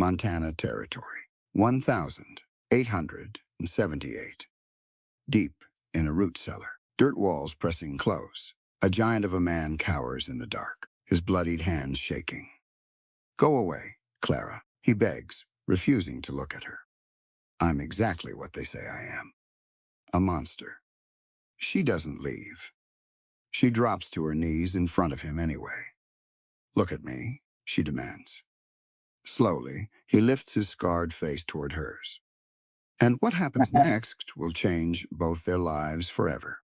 Montana Territory. 1878. Deep in a root cellar. Dirt walls pressing close. A giant of a man cowers in the dark, his bloodied hands shaking. "Go away, Clara," he begs, refusing to look at her. "I'm exactly what they say I am. A monster." She doesn't leave. She drops to her knees in front of him anyway. "Look at me," she demands. Slowly, he lifts his scarred face toward hers. And what happens next will change both their lives forever.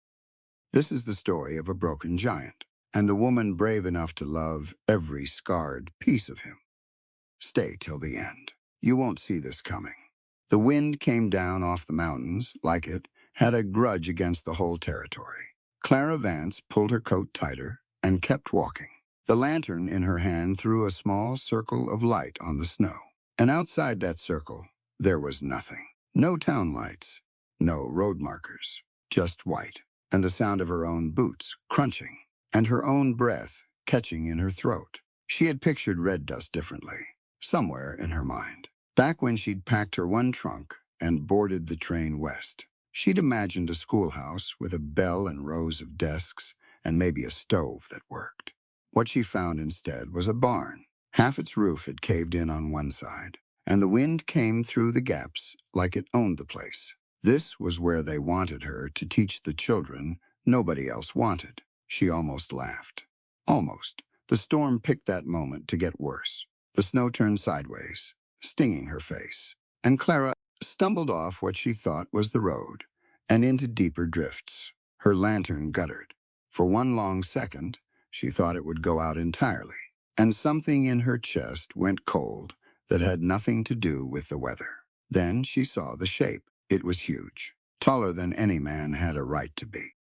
This is the story of a broken giant, and the woman brave enough to love every scarred piece of him. Stay till the end. You won't see this coming. The wind came down off the mountains, like it had a grudge against the whole territory. Clara Vance pulled her coat tighter and kept walking. The lantern in her hand threw a small circle of light on the snow. And outside that circle, there was nothing. No town lights, no road markers, just white, and the sound of her own boots crunching, and her own breath catching in her throat. She had pictured red dust differently, somewhere in her mind. Back when she'd packed her one trunk and boarded the train west, she'd imagined a schoolhouse with a bell and rows of desks and maybe a stove that worked. What she found instead was a barn. Half its roof had caved in on one side, and the wind came through the gaps like it owned the place. This was where they wanted her to teach the children nobody else wanted. She almost laughed. Almost. The storm picked that moment to get worse. The snow turned sideways, stinging her face, and Clara stumbled off what she thought was the road and into deeper drifts. Her lantern guttered. For one long second, she thought it would go out entirely, and something in her chest went cold that had nothing to do with the weather. Then she saw the shape. It was huge, taller than any man had a right to be,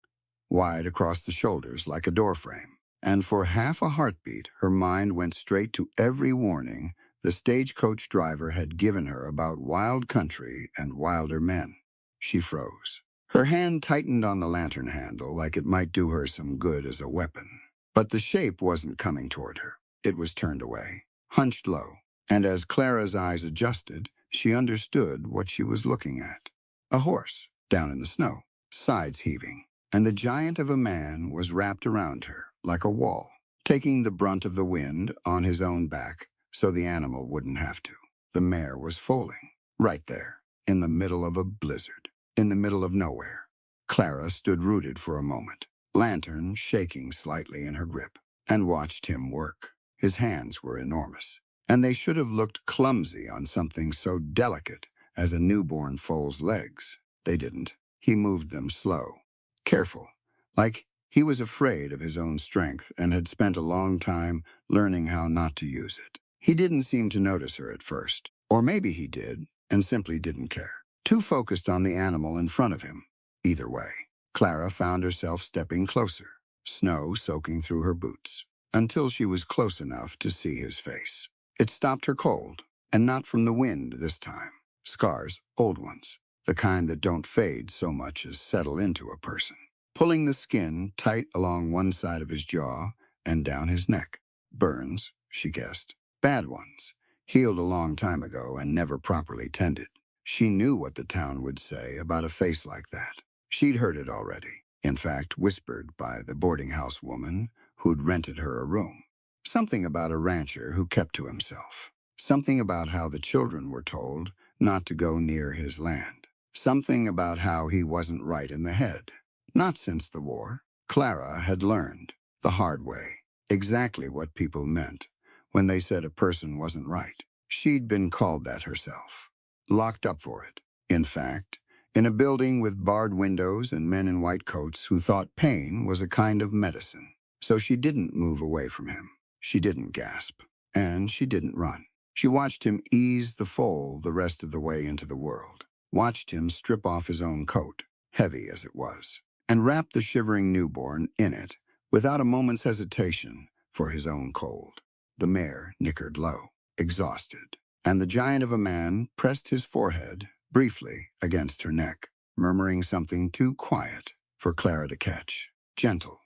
wide across the shoulders like a doorframe. And for half a heartbeat, her mind went straight to every warning the stagecoach driver had given her about wild country and wilder men. She froze. Her hand tightened on the lantern handle like it might do her some good as a weapon. But the shape wasn't coming toward her. It was turned away, hunched low, and as Clara's eyes adjusted, she understood what she was looking at. A horse, down in the snow, sides heaving, and the giant of a man was wrapped around her like a wall, taking the brunt of the wind on his own back so the animal wouldn't have to. The mare was foaling, right there, in the middle of a blizzard, in the middle of nowhere. Clara stood rooted for a moment, lantern shaking slightly in her grip, and watched him work. His hands were enormous, and they should have looked clumsy on something so delicate as a newborn foal's legs. They didn't. He moved them slow, careful, like he was afraid of his own strength and had spent a long time learning how not to use it. He didn't seem to notice her at first, or maybe he did and simply didn't care. Too focused on the animal in front of him. Either way, Clara found herself stepping closer, snow soaking through her boots, until she was close enough to see his face. It stopped her cold, and not from the wind this time. Scars, old ones, the kind that don't fade so much as settle into a person, pulling the skin tight along one side of his jaw and down his neck. Burns, she guessed. Bad ones, healed a long time ago and never properly tended. She knew what the town would say about a face like that. She'd heard it already, in fact, whispered by the boarding house woman who'd rented her a room. Something about a rancher who kept to himself. Something about how the children were told not to go near his land. Something about how he wasn't right in the head. Not since the war. Clara had learned, the hard way, exactly what people meant when they said a person wasn't right. She'd been called that herself. Locked up for it, in fact, in a building with barred windows and men in white coats who thought pain was a kind of medicine. So she didn't move away from him. She didn't gasp. And she didn't run. She watched him ease the foal the rest of the way into the world. Watched him strip off his own coat, heavy as it was, and wrap the shivering newborn in it without a moment's hesitation for his own cold. The mare nickered low, exhausted, and the giant of a man pressed his forehead briefly against her neck, murmuring something too quiet for Clara to catch. Gentle.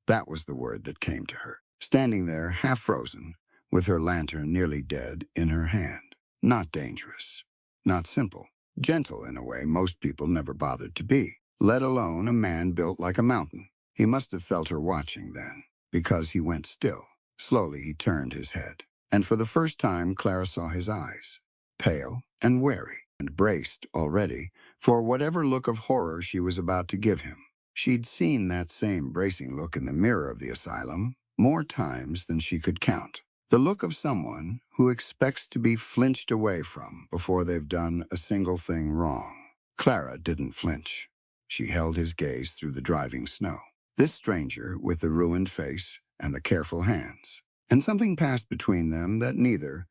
That was the word that came to her, standing there half frozen, with her lantern nearly dead in her hand. Not dangerous. Not simple. Gentle in a way most people never bothered to be, let alone a man built like a mountain. He must have felt her watching then, because he went still. Slowly he turned his head, and for the first time Clara saw his eyes, pale and wary, and braced already for whatever look of horror she was about to give him. She'd seen that same bracing look in the mirror of the asylum more times than she could count. The look of someone who expects to be flinched away from before they've done a single thing wrong. Clara didn't flinch. She held his gaze through the driving snow. This stranger with the ruined face and the careful hands. And something passed between them that neither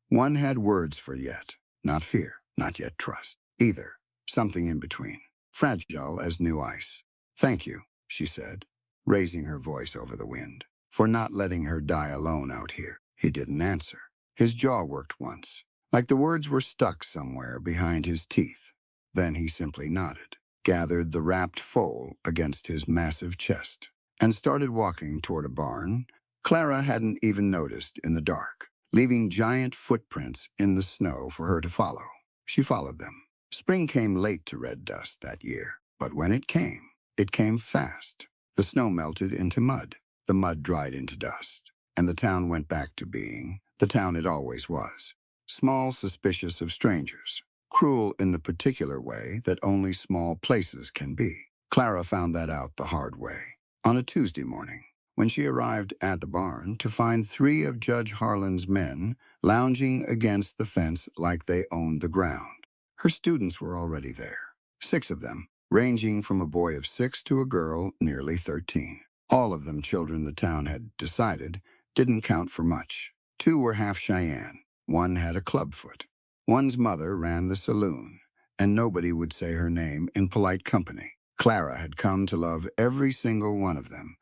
one had words for yet. Not fear, not yet trust. Either. Something in between. Fragile as new ice. Thank you, she said, raising her voice over the wind, for not letting her die alone out here. He didn't answer. His jaw worked once, like the words were stuck somewhere behind his teeth. Then he simply nodded, gathered the wrapped foal against his massive chest, and started walking toward a barn Clara hadn't even noticed in the dark, leaving giant footprints in the snow for her to follow. She followed them. Spring came late to Red Dust that year, but when it came fast. The snow melted into mud, the mud dried into dust, and the town went back to being the town it always was. Small, suspicious of strangers, cruel in the particular way that only small places can be. Clara found that out the hard way, on a Tuesday morning, when she arrived at the barn to find 3 of Judge Harlan's men lounging against the fence like they owned the ground. Her students were already there, 6 of them, ranging from a boy of 6 to a girl nearly 13. All of them children the town had decided didn't count for much. 2 were half Cheyenne. 1 had a clubfoot. One's mother ran the saloon, and nobody would say her name in polite company. Clara had come to love every single one of them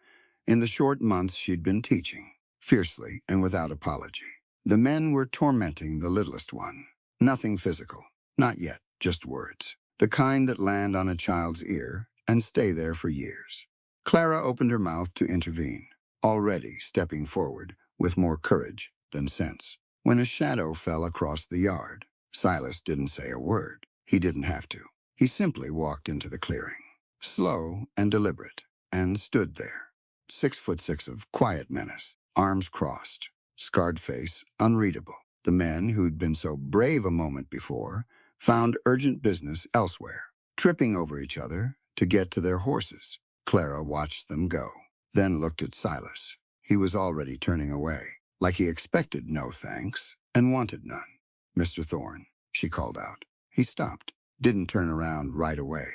in the short months she'd been teaching, fiercely and without apology. The men were tormenting the littlest one. Nothing physical, not yet, just words. The kind that land on a child's ear and stay there for years. Clara opened her mouth to intervene, already stepping forward with more courage than sense, when a shadow fell across the yard. Silas didn't say a word. He didn't have to. He simply walked into the clearing, slow and deliberate, and stood there. 6'6" of quiet menace, arms crossed, scarred face unreadable. The men who'd been so brave a moment before found urgent business elsewhere, tripping over each other to get to their horses. Clara watched them go, then looked at Silas. He was already turning away, like he expected no thanks and wanted none. "Mr. Thorne," she called out. He stopped, didn't turn around right away.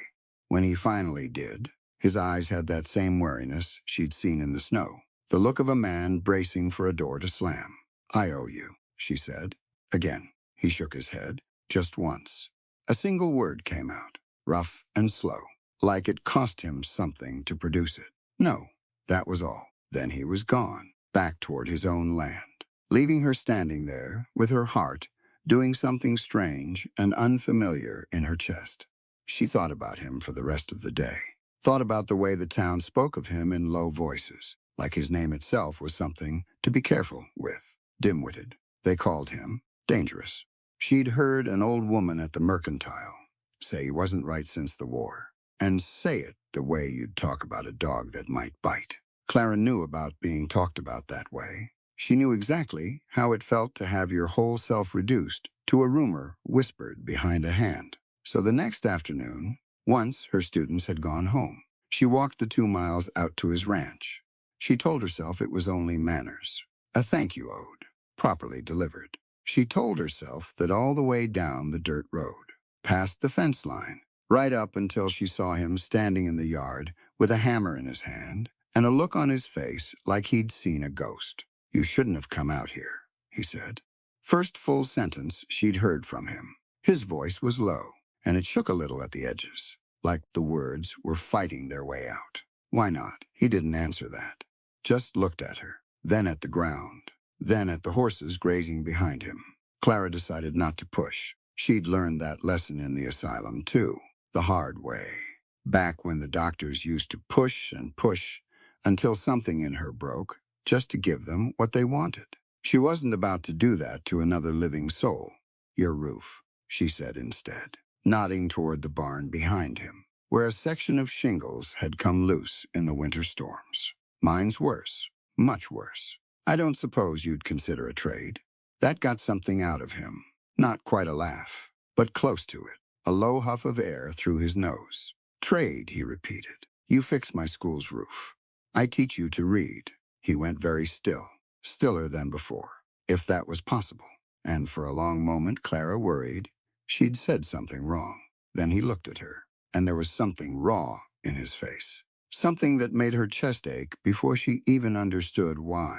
When he finally did, his eyes had that same wariness she'd seen in the snow, the look of a man bracing for a door to slam. "I owe you," she said. Again, he shook his head, just once. A single word came out, rough and slow, like it cost him something to produce it. "No," that was all. Then he was gone, back toward his own land, leaving her standing there with her heart doing something strange and unfamiliar in her chest. She thought about him for the rest of the day. Thought about the way the town spoke of him in low voices, like his name itself was something to be careful with. Dim-witted. They called him dangerous. She'd heard an old woman at the Mercantile say he wasn't right since the war, and say it the way you'd talk about a dog that might bite. Clara knew about being talked about that way. She knew exactly how it felt to have your whole self reduced to a rumor whispered behind a hand. So the next afternoon, once her students had gone home, she walked the 2 miles out to his ranch. She told herself it was only manners, a thank you ode, properly delivered. She told herself that all the way down the dirt road, past the fence line, right up until she saw him standing in the yard with a hammer in his hand and a look on his face like he'd seen a ghost. "You shouldn't have come out here," he said. First full sentence she'd heard from him. His voice was low, and it shook a little at the edges, like the words were fighting their way out. Why not? He didn't answer that. Just looked at her, then at the ground, then at the horses grazing behind him. Clara decided not to push. She'd learned that lesson in the asylum, too, the hard way. Back when the doctors used to push and push until something in her broke, just to give them what they wanted. She wasn't about to do that to another living soul. Your roof, she said instead, nodding toward the barn behind him, where a section of shingles had come loose in the winter storms. Mine's worse, much worse. I don't suppose you'd consider a trade. That got something out of him. Not quite a laugh, but close to it. A low huff of air through his nose. Trade, he repeated. You fix my school's roof. I teach you to read. He went very still, stiller than before, if that was possible. And for a long moment, Clara worried she'd said something wrong. Then he looked at her, and there was something raw in his face. Something that made her chest ache before she even understood why.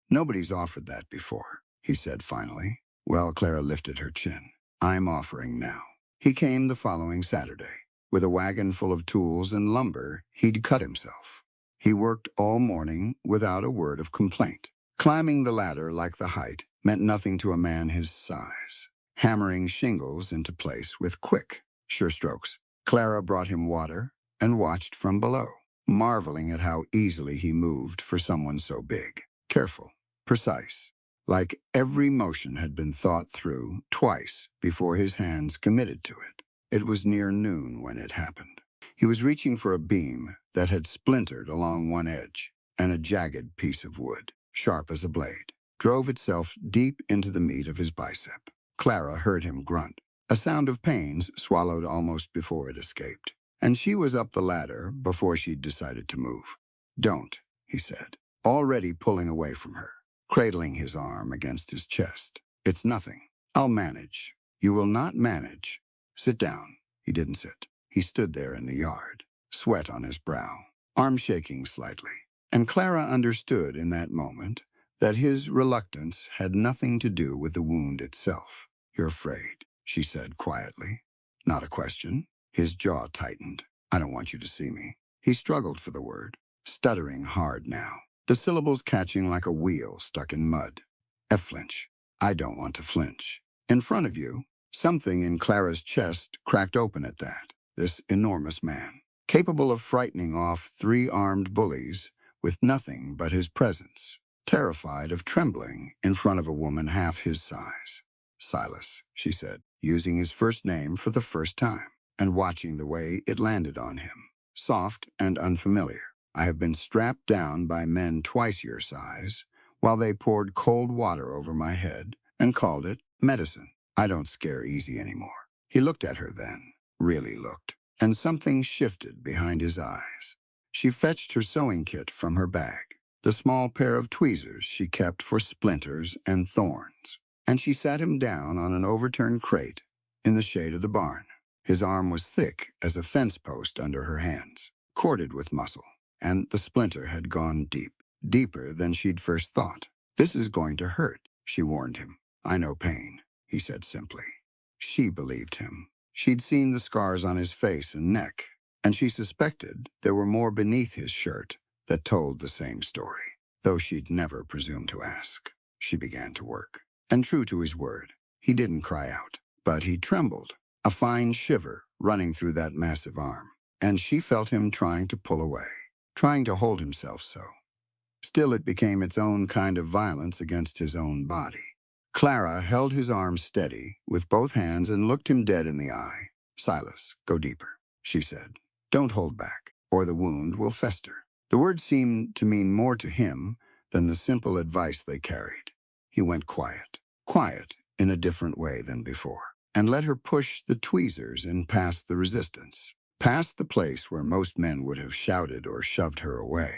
Nobody's offered that before, he said finally. Well, Clara lifted her chin. I'm offering now. He came the following Saturday. With a wagon full of tools and lumber, he'd cut himself. He worked all morning without a word of complaint. Climbing the ladder like the height meant nothing to a man his size. Hammering shingles into place with quick, sure strokes. Clara brought him water and watched from below, marveling at how easily he moved for someone so big. Careful, precise, like every motion had been thought through twice before his hands committed to it. It was near noon when it happened. He was reaching for a beam that had splintered along one edge, and a jagged piece of wood, sharp as a blade, drove itself deep into the meat of his bicep. Clara heard him grunt, a sound of pains swallowed almost before it escaped, and she was up the ladder before she'd decided to move. Don't, he said, already pulling away from her, cradling his arm against his chest. It's nothing. I'll manage. You will not manage. Sit down. He didn't sit. He stood there in the yard, sweat on his brow, arm shaking slightly. And Clara understood in that moment that his reluctance had nothing to do with the wound itself. You're afraid, she said quietly. Not a question. His jaw tightened. I don't want you to see me. He struggled for the word, stuttering hard now, the syllables catching like a wheel stuck in mud. Flinch. I don't want to flinch. In front of you, something in Clara's chest cracked open at that. This enormous man, capable of frightening off 3 armed bullies with nothing but his presence, terrified of trembling in front of a woman half his size. Silas, she said, using his first name for the first time, and watching the way it landed on him, soft and unfamiliar. I have been strapped down by men twice your size, while they poured cold water over my head and called it medicine. I don't scare easy anymore. He looked at her then, really looked, and something shifted behind his eyes. She fetched her sewing kit from her bag, the small pair of tweezers she kept for splinters and thorns, and she sat him down on an overturned crate in the shade of the barn. His arm was thick as a fence post under her hands, corded with muscle, and the splinter had gone deep, deeper than she'd first thought. This is going to hurt, she warned him. I know pain, he said simply. She believed him. She'd seen the scars on his face and neck, and she suspected there were more beneath his shirt that told the same story, though she'd never presumed to ask. She began to work, and true to his word, he didn't cry out, but he trembled, a fine shiver running through that massive arm, and she felt him trying to pull away, trying to hold himself so. Still, it became its own kind of violence against his own body. Clara held his arm steady with both hands and looked him dead in the eye. Silas, go deeper, she said. Don't hold back, or the wound will fester. The word seemed to mean more to him than the simple advice they carried. He went quiet in a different way than before, and let her push the tweezers in past the resistance, past the place where most men would have shouted or shoved her away.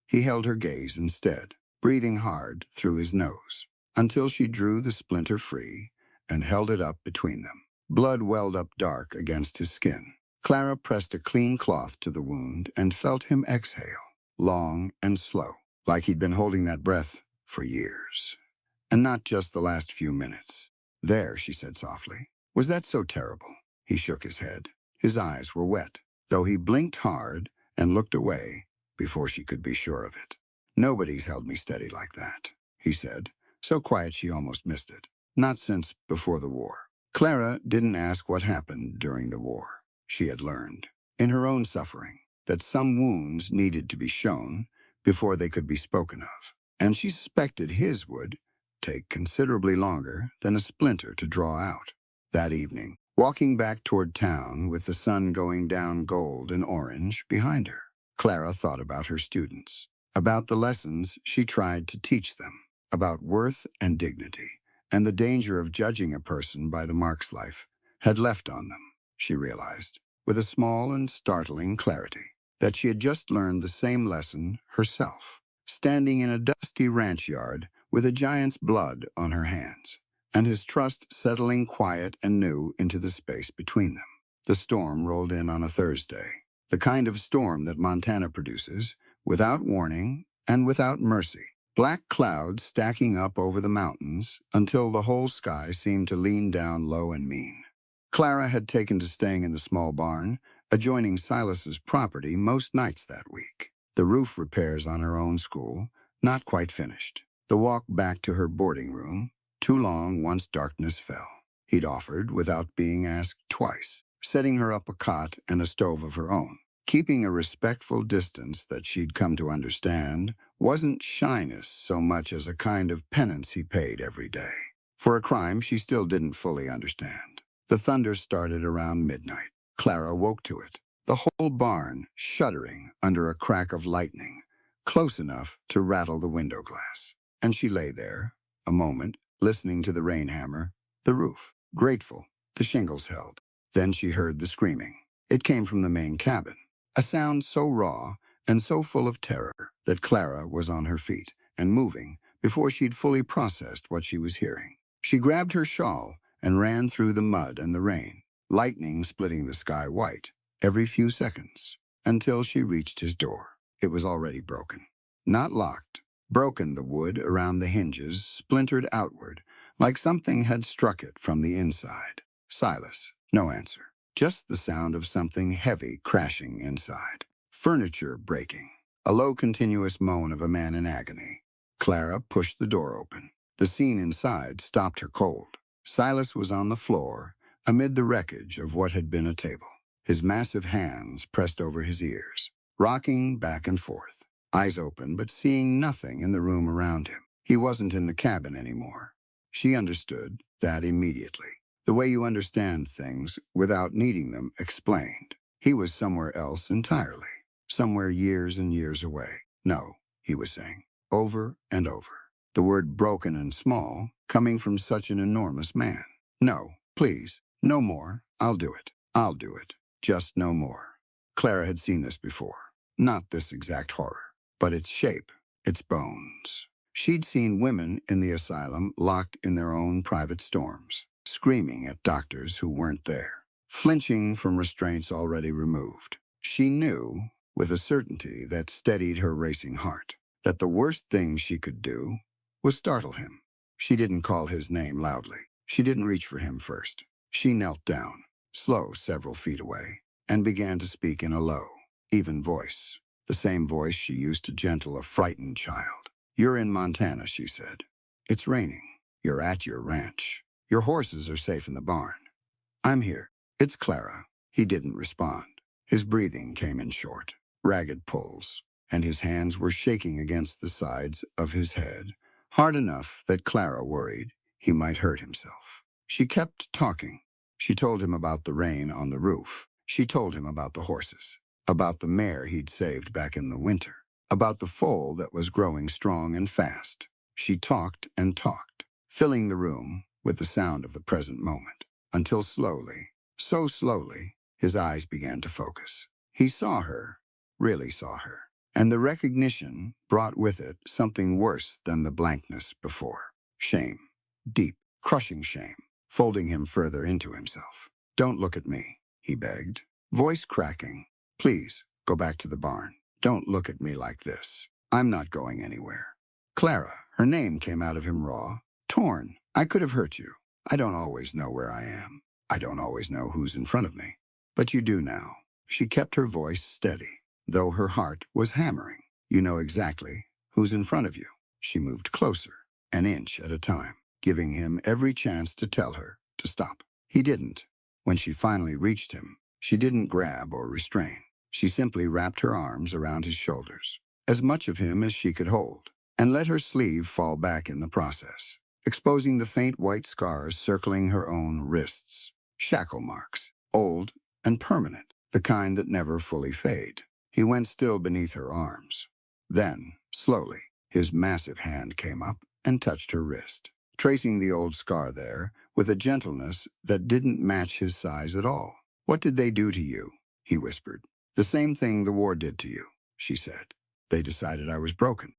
He held her gaze instead, breathing hard through his nose, until she drew the splinter free and held it up between them. Blood welled up dark against his skin. Clara pressed a clean cloth to the wound and felt him exhale, long and slow, like he'd been holding that breath for years. And not just the last few minutes. There, she said softly. Was that so terrible? He shook his head. His eyes were wet, though he blinked hard and looked away before she could be sure of it. Nobody's held me steady like that, he said, so quiet she almost missed it. Not since before the war. Clara didn't ask what happened during the war. She had learned, in her own suffering, that some wounds needed to be shown before they could be spoken of, and she suspected his would take considerably longer than a splinter to draw out. That evening, walking back toward town with the sun going down gold and orange behind her, Clara thought about her students, about the lessons she tried to teach them, about worth and dignity, and the danger of judging a person by the marks life had left on them. She realized, with a small and startling clarity, that she had just learned the same lesson herself, standing in a dusty ranch yard with a giant's blood on her hands, and his trust settling quiet and new into the space between them. The storm rolled in on a Thursday, the kind of storm that Montana produces, without warning and without mercy. Black clouds stacking up over the mountains until the whole sky seemed to lean down low and mean. Clara had taken to staying in the small barn, adjoining Silas's property most nights that week. The roof repairs on her own school, not quite finished. The walk back to her boarding room, too long once darkness fell. He'd offered without being asked twice, setting her up a cot and a stove of her own. Keeping a respectful distance that she'd come to understand wasn't shyness so much as a kind of penance he paid every day, for a crime she still didn't fully understand. The thunder started around midnight. Clara woke to it, the whole barn shuddering under a crack of lightning, close enough to rattle the window glass. And she lay there, a moment, listening to the rain hammer, the roof, grateful, the shingles held. Then she heard the screaming. It came from the main cabin, a sound so raw and so full of terror that Clara was on her feet and moving before she'd fully processed what she was hearing. She grabbed her shawl and ran through the mud and the rain, lightning splitting the sky white every few seconds, until she reached his door. It was already broken. Not locked, broken. The wood around the hinges splintered outward, like something had struck it from the inside. Silas, no answer. Just the sound of something heavy crashing inside. Furniture breaking. A low continuous moan of a man in agony. Clara pushed the door open. The scene inside stopped her cold. Silas was on the floor, amid the wreckage of what had been a table, his massive hands pressed over his ears, rocking back and forth, eyes open but seeing nothing in the room around him. He wasn't in the cabin anymore. She understood that immediately, the way you understand things without needing them explained. He was somewhere else entirely, somewhere years and years away. No, he was saying, over and over, the word broken and small, coming from such an enormous man. No, please, no more. I'll do it. I'll do it. Just no more. Clara had seen this before. Not this exact horror, but its shape, its bones. She'd seen women in the asylum locked in their own private storms, screaming at doctors who weren't there, flinching from restraints already removed. She knew, with a certainty that steadied her racing heart, that the worst thing she could do was startle him. She didn't call his name loudly. She didn't reach for him first. She knelt down, slow several feet away, and began to speak in a low, even voice, the same voice she used to gentle a frightened child. "You're in Montana," she said. "It's raining. You're at your ranch. Your horses are safe in the barn. I'm here. It's Clara." He didn't respond. His breathing came in short, ragged pulls, and his hands were shaking against the sides of his head, hard enough that Clara worried he might hurt himself. She kept talking. She told him about the rain on the roof. She told him about the horses, about the mare he'd saved back in the winter, about the foal that was growing strong and fast. She talked and talked, filling the room with the sound of the present moment, until slowly, so slowly, his eyes began to focus. He saw her, really saw her, and the recognition brought with it something worse than the blankness before. Shame, deep, crushing shame, folding him further into himself. "Don't look at me," he begged, voice cracking. "Please, go back to the barn. Don't look at me like this. I'm not going anywhere." Clara, her name came out of him raw, torn. "I could have hurt you. I don't always know where I am. I don't always know who's in front of me. But you do now." She kept her voice steady, though her heart was hammering. "You know exactly who's in front of you." She moved closer, an inch at a time, giving him every chance to tell her to stop. He didn't. When she finally reached him, she didn't grab or restrain. She simply wrapped her arms around his shoulders, as much of him as she could hold, and let her sleeve fall back in the process. exposing the faint white scars circling her own wrists. Shackle marks, old and permanent, the kind that never fully fade. He went still beneath her arms. Then, slowly, his massive hand came up and touched her wrist, tracing the old scar there with a gentleness that didn't match his size at all. "What did they do to you?" he whispered. "The same thing the war did to you," she said. "They decided I was broken.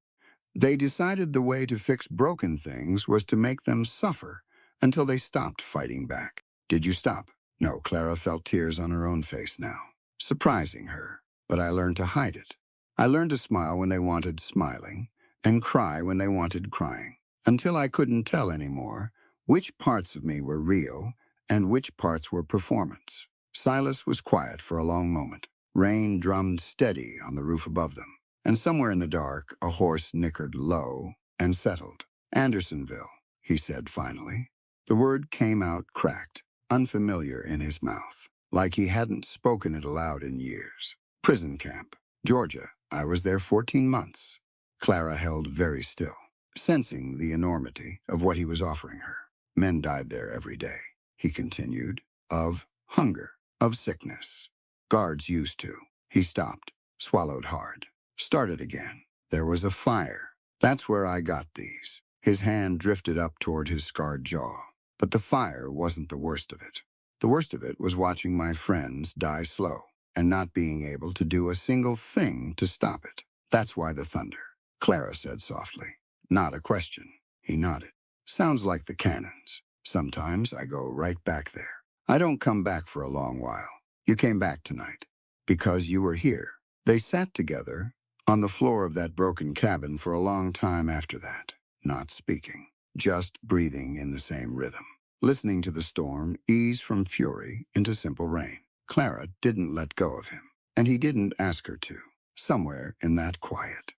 They decided the way to fix broken things was to make them suffer until they stopped fighting back. Did you stop?" No, Clara felt tears on her own face now, surprising her, but I learned to hide it. I learned to smile when they wanted smiling and cry when they wanted crying, until I couldn't tell anymore which parts of me were real and which parts were performance. Silas was quiet for a long moment. Rain drummed steady on the roof above them, and somewhere in the dark a horse nickered low and settled. "Andersonville," he said finally. The word came out cracked, unfamiliar in his mouth, like he hadn't spoken it aloud in years. "Prison camp, Georgia. I was there 14 months. Clara held very still, sensing the enormity of what he was offering her. "Men died there every day," he continued, "of hunger, of sickness. Guards used to." He stopped, swallowed hard, started again. "There was a fire. That's where I got these." His hand drifted up toward his scarred jaw. "But the fire wasn't the worst of it. The worst of it was watching my friends die slow and not being able to do a single thing to stop it. That's why the thunder," Clara said softly. "Not a question." He nodded. "Sounds like the cannons. Sometimes I go right back there. I don't come back for a long while. You came back tonight because you were here." They sat together on the floor of that broken cabin for a long time after that, not speaking, just breathing in the same rhythm, listening to the storm ease from fury into simple rain. Clara didn't let go of him, and he didn't ask her to. Somewhere in that quiet,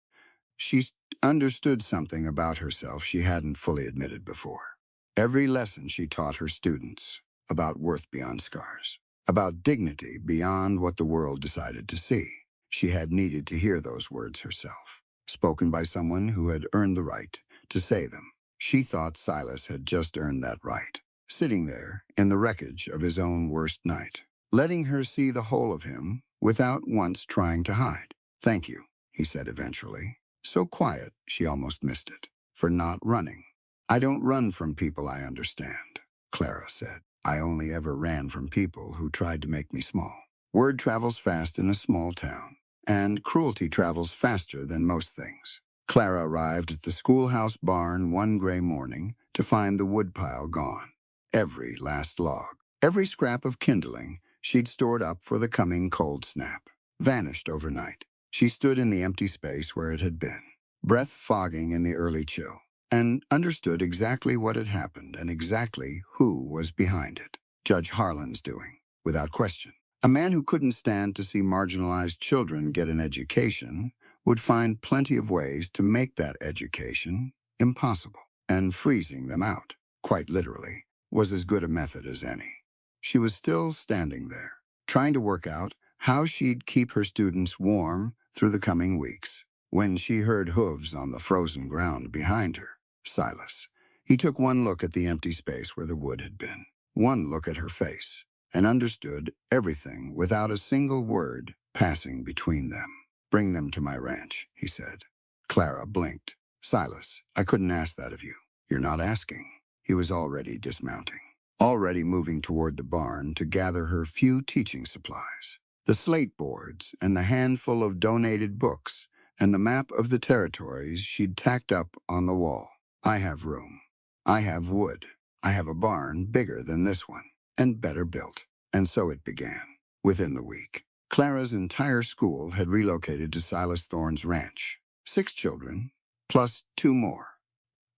she understood something about herself she hadn't fully admitted before. Every lesson she taught her students about worth beyond scars, about dignity beyond what the world decided to see. She had needed to hear those words herself, spoken by someone who had earned the right to say them. She thought Silas had just earned that right, sitting there in the wreckage of his own worst night, letting her see the whole of him without once trying to hide. "Thank you," he said eventually, so quiet she almost missed it, "for not running." "I don't run from people I understand," Clara said. "I only ever ran from people who tried to make me small." Word travels fast in a small town, and cruelty travels faster than most things. Clara arrived at the schoolhouse barn one gray morning to find the woodpile gone. Every last log, every scrap of kindling she'd stored up for the coming cold snap, vanished overnight. She stood in the empty space where it had been, breath fogging in the early chill, and understood exactly what had happened and exactly who was behind it. Judge Harlan's doing, without question. A man who couldn't stand to see marginalized children get an education would find plenty of ways to make that education impossible. And freezing them out, quite literally, was as good a method as any. She was still standing there, trying to work out how she'd keep her students warm through the coming weeks, when she heard hooves on the frozen ground behind her. Silas. He took one look at the empty space where the wood had been, one look at her face, and understood everything without a single word passing between them. "Bring them to my ranch," he said. Clara blinked. "Silas, I couldn't ask that of you." "You're not asking." He was already dismounting, already moving toward the barn to gather her few teaching supplies. The slate boards and the handful of donated books and the map of the territories she'd tacked up on the wall. "I have room. I have wood. I have a barn bigger than this one, and better built." And so it began, within the week. Clara's entire school had relocated to Silas Thorne's ranch. 6 children, plus 2 more,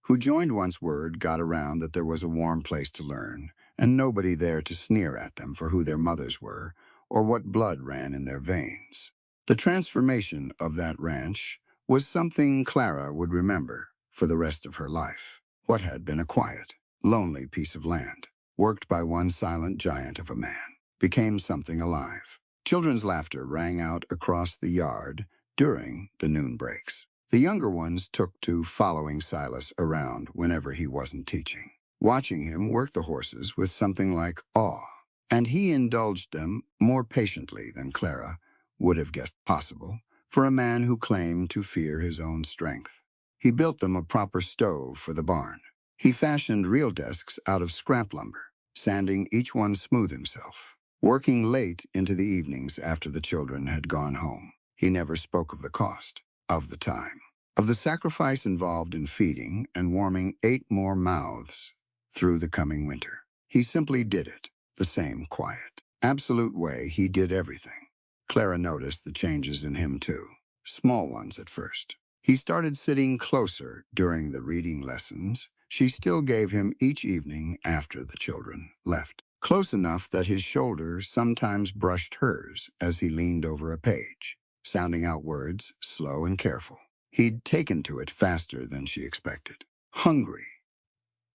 who joined once word got around that there was a warm place to learn, and nobody there to sneer at them for who their mothers were or what blood ran in their veins. The transformation of that ranch was something Clara would remember for the rest of her life. What had been a quiet, lonely piece of land, worked by one silent giant of a man, became something alive. Children's laughter rang out across the yard during the noon breaks. The younger ones took to following Silas around whenever he wasn't teaching, watching him work the horses with something like awe, and he indulged them more patiently than Clara would have guessed possible for a man who claimed to fear his own strength. He built them a proper stove for the barn. He fashioned real desks out of scrap lumber, sanding each one smooth himself. Working late into the evenings after the children had gone home, he never spoke of the cost, of the time, of the sacrifice involved in feeding and warming 8 more mouths through the coming winter. He simply did it, the same quiet, absolute way he did everything. Clara noticed the changes in him too, small ones at first. He started sitting closer during the reading lessons she still gave him each evening after the children left, close enough that his shoulder sometimes brushed hers as he leaned over a page, sounding out words slow and careful. He'd taken to it faster than she expected. Hungry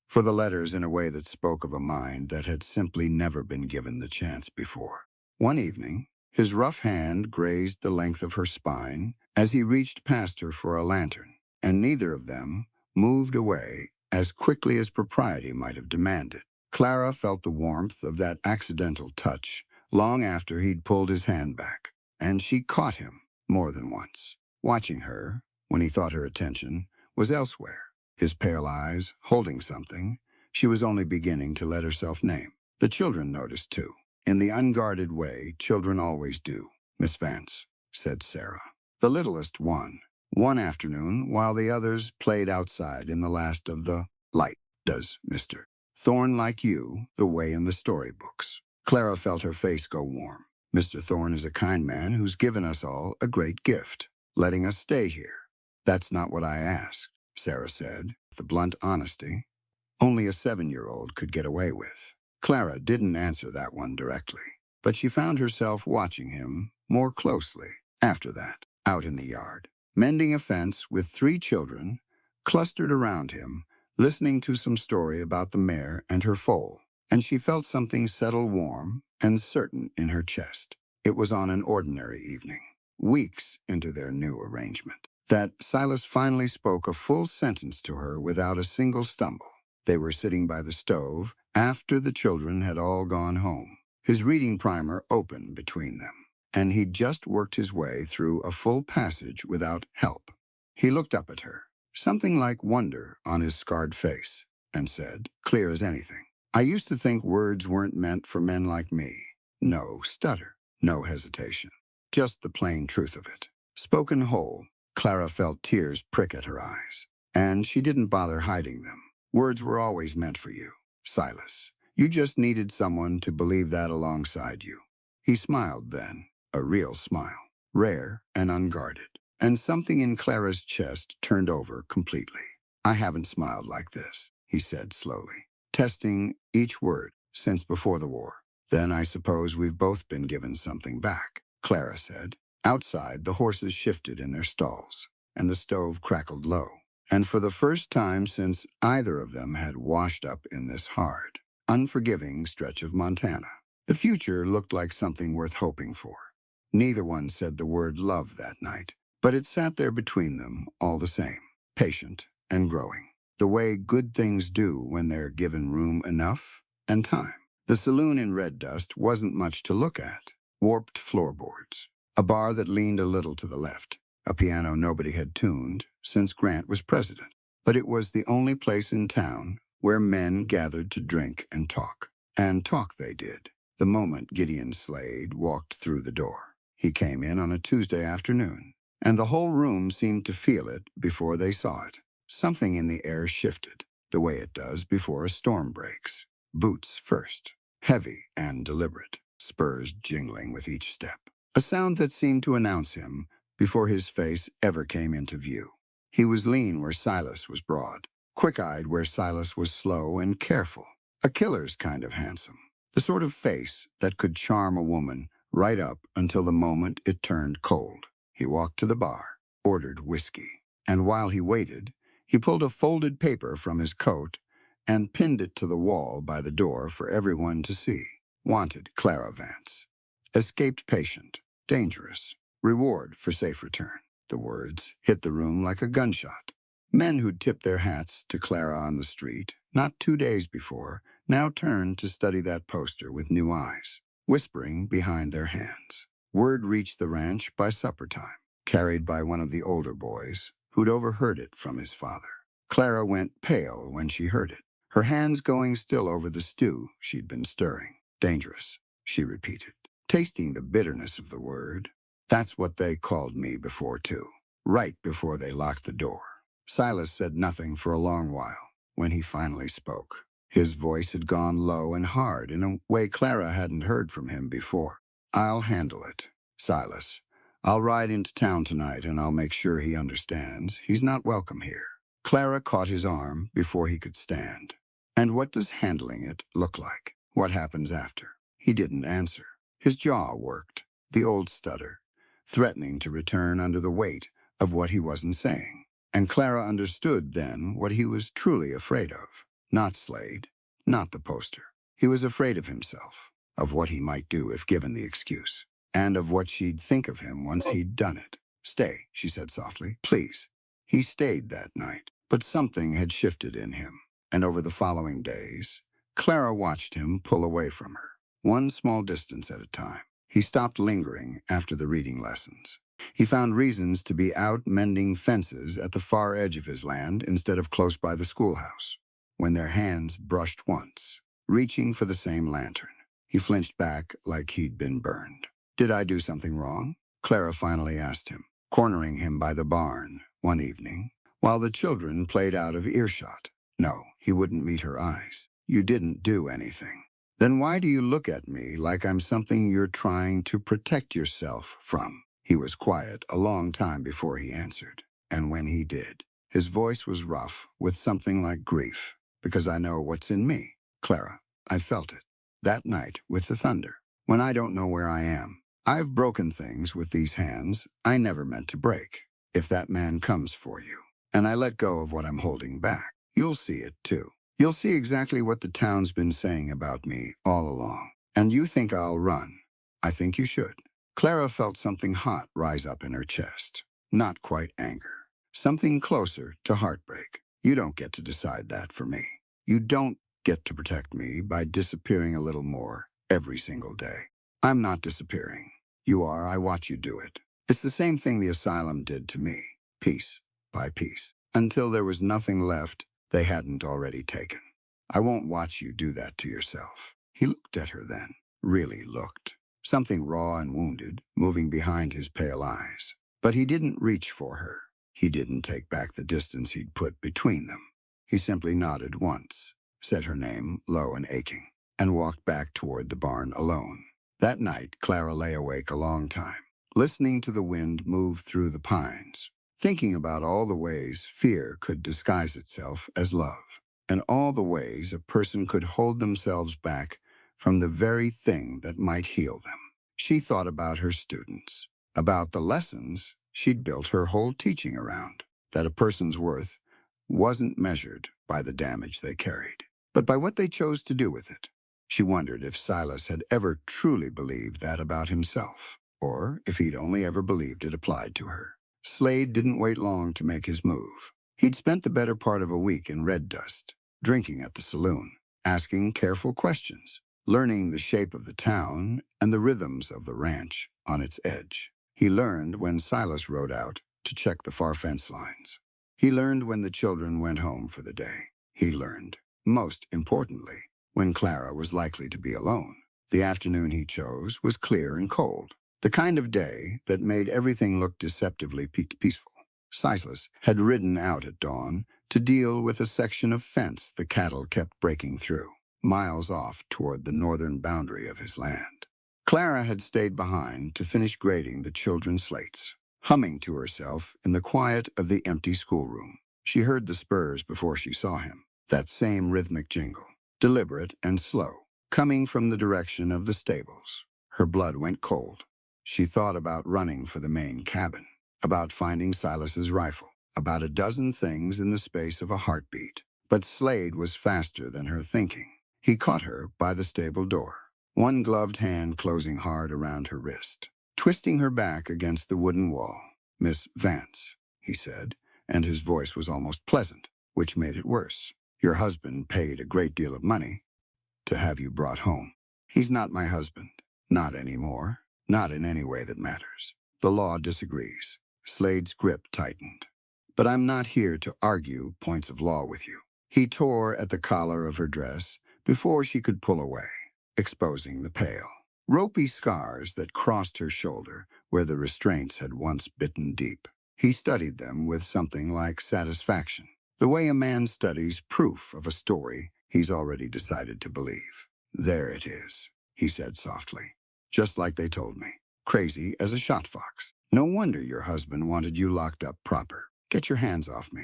for the letters in a way that spoke of a mind that had simply never been given the chance before. One evening, his rough hand grazed the length of her spine as he reached past her for a lantern, and neither of them moved away as quickly as propriety might have demanded. Clara felt the warmth of that accidental touch long after he'd pulled his hand back, and she caught him more than once, watching her when he thought her attention was elsewhere. His pale eyes holding something she was only beginning to let herself name. The children noticed, too, in the unguarded way children always do. "Miss Vance," said Sarah, the littlest one afternoon while the others played outside in the last of the light. "Does Mr. Thorne like you the way in the storybooks?" Clara felt her face go warm. "Mr. Thorne is a kind man who's given us all a great gift, letting us stay here." "That's not what I asked," Sarah said, with the blunt honesty only a 7-year-old could get away with. Clara didn't answer that one directly, but she found herself watching him more closely after that, out in the yard, mending a fence with 3 children clustered around him, listening to some story about the mare and her foal, and she felt something settle warm and certain in her chest. It was on an ordinary evening, weeks into their new arrangement, that Silas finally spoke a full sentence to her without a single stumble. They were sitting by the stove after the children had all gone home, his reading primer open between them, and he'd just worked his way through a full passage without help. He looked up at her, something like wonder on his scarred face, and said, clear as anything, "I used to think words weren't meant for men like me. No stutter, no hesitation, just the plain truth of it." Spoken whole, Clara felt tears prick at her eyes, and she didn't bother hiding them. "Words were always meant for you, Silas. You just needed someone to believe that alongside you." He smiled then, a real smile, rare and unguarded, and something in Clara's chest turned over completely. "I haven't smiled like this," he said slowly, testing each word since before the war. "Then I suppose we've both been given something back," Clara said. Outside, the horses shifted in their stalls, and the stove crackled low. And for the first time since either of them had washed up in this hard, unforgiving stretch of Montana, the future looked like something worth hoping for. Neither one said the word love that night, but it sat there between them all the same, patient and growing, the way good things do when they're given room enough and time. The saloon in Red Dust wasn't much to look at. Warped floorboards, a bar that leaned a little to the left, a piano nobody had tuned since Grant was president. But it was the only place in town where men gathered to drink and talk. And talk they did, the moment Gideon Slade walked through the door. He came in on a Tuesday afternoon, and the whole room seemed to feel it before they saw it. Something in the air shifted, the way it does before a storm breaks. Boots first, heavy and deliberate, spurs jingling with each step. A sound that seemed to announce him before his face ever came into view. He was lean where Silas was broad, quick-eyed where Silas was slow and careful. A killer's kind of handsome, the sort of face that could charm a woman right up until the moment it turned cold. He walked to the bar, ordered whiskey, and while he waited, he pulled a folded paper from his coat and pinned it to the wall by the door for everyone to see. Wanted, Clara Vance. Escaped patient. Dangerous. Reward for safe return. The words hit the room like a gunshot. Men who'd tipped their hats to Clara on the street, not 2 days before, now turned to study that poster with new eyes, whispering behind their hands. Word reached the ranch by supper time, carried by one of the older boys who'd overheard it from his father. Clara went pale when she heard it, her hands going still over the stew she'd been stirring. Dangerous, she repeated, tasting the bitterness of the word. That's what they called me before, too, right before they locked the door. Silas said nothing for a long while. When he finally spoke, his voice had gone low and hard in a way Clara hadn't heard from him before. I'll handle it, Silas. I'll ride into town tonight and I'll make sure he understands he's not welcome here. Clara caught his arm before he could stand. And what does handling it look like? What happens after? He didn't answer. His jaw worked, the old stutter, threatening to return under the weight of what he wasn't saying. And Clara understood then what he was truly afraid of. Not Slade, not the poster. He was afraid of himself, of what he might do if given the excuse, and of what she'd think of him once he'd done it. Stay, she said softly, please. He stayed that night, but something had shifted in him, and over the following days, Clara watched him pull away from her, one small distance at a time. He stopped lingering after the reading lessons. He found reasons to be out mending fences at the far edge of his land instead of close by the schoolhouse. When their hands brushed once, reaching for the same lantern, he flinched back like he'd been burned. Did I do something wrong? Clara finally asked him, cornering him by the barn one evening, while the children played out of earshot. No, he wouldn't meet her eyes. You didn't do anything. Then why do you look at me like I'm something you're trying to protect yourself from? He was quiet a long time before he answered, and when he did, his voice was rough with something like grief. Because I know what's in me, Clara. I felt it. That night with the thunder, when I don't know where I am. I've broken things with these hands I never meant to break. If that man comes for you, and I let go of what I'm holding back, you'll see it too. You'll see exactly what the town's been saying about me all along. And you think I'll run. I think you should. Clara felt something hot rise up in her chest. Not quite anger. Something closer to heartbreak. You don't get to decide that for me. You don't get to protect me by disappearing a little more every single day. I'm not disappearing. You are. I watch you do it. It's the same thing the asylum did to me, piece by piece, until there was nothing left they hadn't already taken. I won't watch you do that to yourself. He looked at her then, really looked. Something raw and wounded moving behind his pale eyes. But he didn't reach for her. He didn't take back the distance he'd put between them. He simply nodded once, said her name low and aching, and walked back toward the barn alone. That night, Clara lay awake a long time, listening to the wind move through the pines, thinking about all the ways fear could disguise itself as love, and all the ways a person could hold themselves back from the very thing that might heal them. She thought about her students, about the lessons she'd built her whole teaching around, that a person's worth wasn't measured by the damage they carried, but by what they chose to do with it. She wondered if Silas had ever truly believed that about himself, or if he'd only ever believed it applied to her. Slade didn't wait long to make his move. He'd spent the better part of a week in Red Dust, drinking at the saloon, asking careful questions, learning the shape of the town and the rhythms of the ranch on its edge. He learned when Silas rode out to check the far fence lines. He learned when the children went home for the day. He learned, most importantly, when Clara was likely to be alone. The afternoon he chose was clear and cold, the kind of day that made everything look deceptively peaceful. Silas had ridden out at dawn to deal with a section of fence the cattle kept breaking through, miles off toward the northern boundary of his land. Clara had stayed behind to finish grading the children's slates, humming to herself in the quiet of the empty schoolroom. She heard the spurs before she saw him, that same rhythmic jingle, deliberate and slow, coming from the direction of the stables. Her blood went cold. She thought about running for the main cabin, about finding Silas's rifle, about a dozen things in the space of a heartbeat. But Slade was faster than her thinking. He caught her by the stable door, one gloved hand closing hard around her wrist, twisting her back against the wooden wall. Miss Vance, he said, and his voice was almost pleasant, which made it worse. Your husband paid a great deal of money to have you brought home. He's not my husband. Not anymore. Not in any way that matters. The law disagrees. Slade's grip tightened. But I'm not here to argue points of law with you. He tore at the collar of her dress before she could pull away, exposing the pale, ropey scars that crossed her shoulder where the restraints had once bitten deep. He studied them with something like satisfaction, the way a man studies proof of a story he's already decided to believe. There it is, he said softly, just like they told me. Crazy as a shot fox. No wonder your husband wanted you locked up proper. Get your hands off me.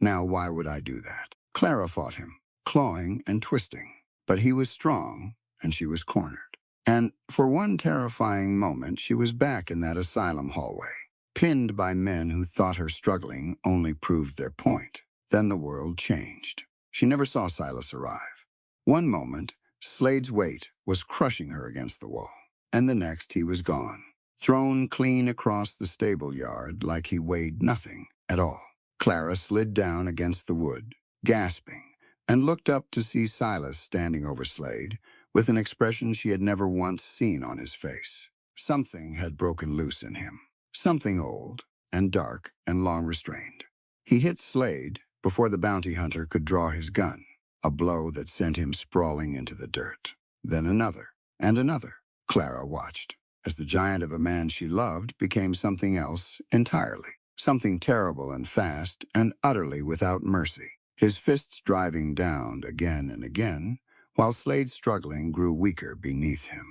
Now, why would I do that? Clara fought him, clawing and twisting. But he was strong, and she was cornered. And for one terrifying moment, she was back in that asylum hallway, pinned by men who thought her struggling only proved their point. Then the world changed. She never saw Silas arrive. One moment, Slade's weight was crushing her against the wall, and the next he was gone, thrown clean across the stable yard like he weighed nothing at all. Clara slid down against the wood, gasping, and looked up to see Silas standing over Slade with an expression she had never once seen on his face. Something had broken loose in him, something old and dark and long-restrained. He hit Slade before the bounty hunter could draw his gun, a blow that sent him sprawling into the dirt. Then another, and another. Clara watched as the giant of a man she loved became something else entirely, something terrible and fast and utterly without mercy, his fists driving down again and again, while Slade's struggling grew weaker beneath him.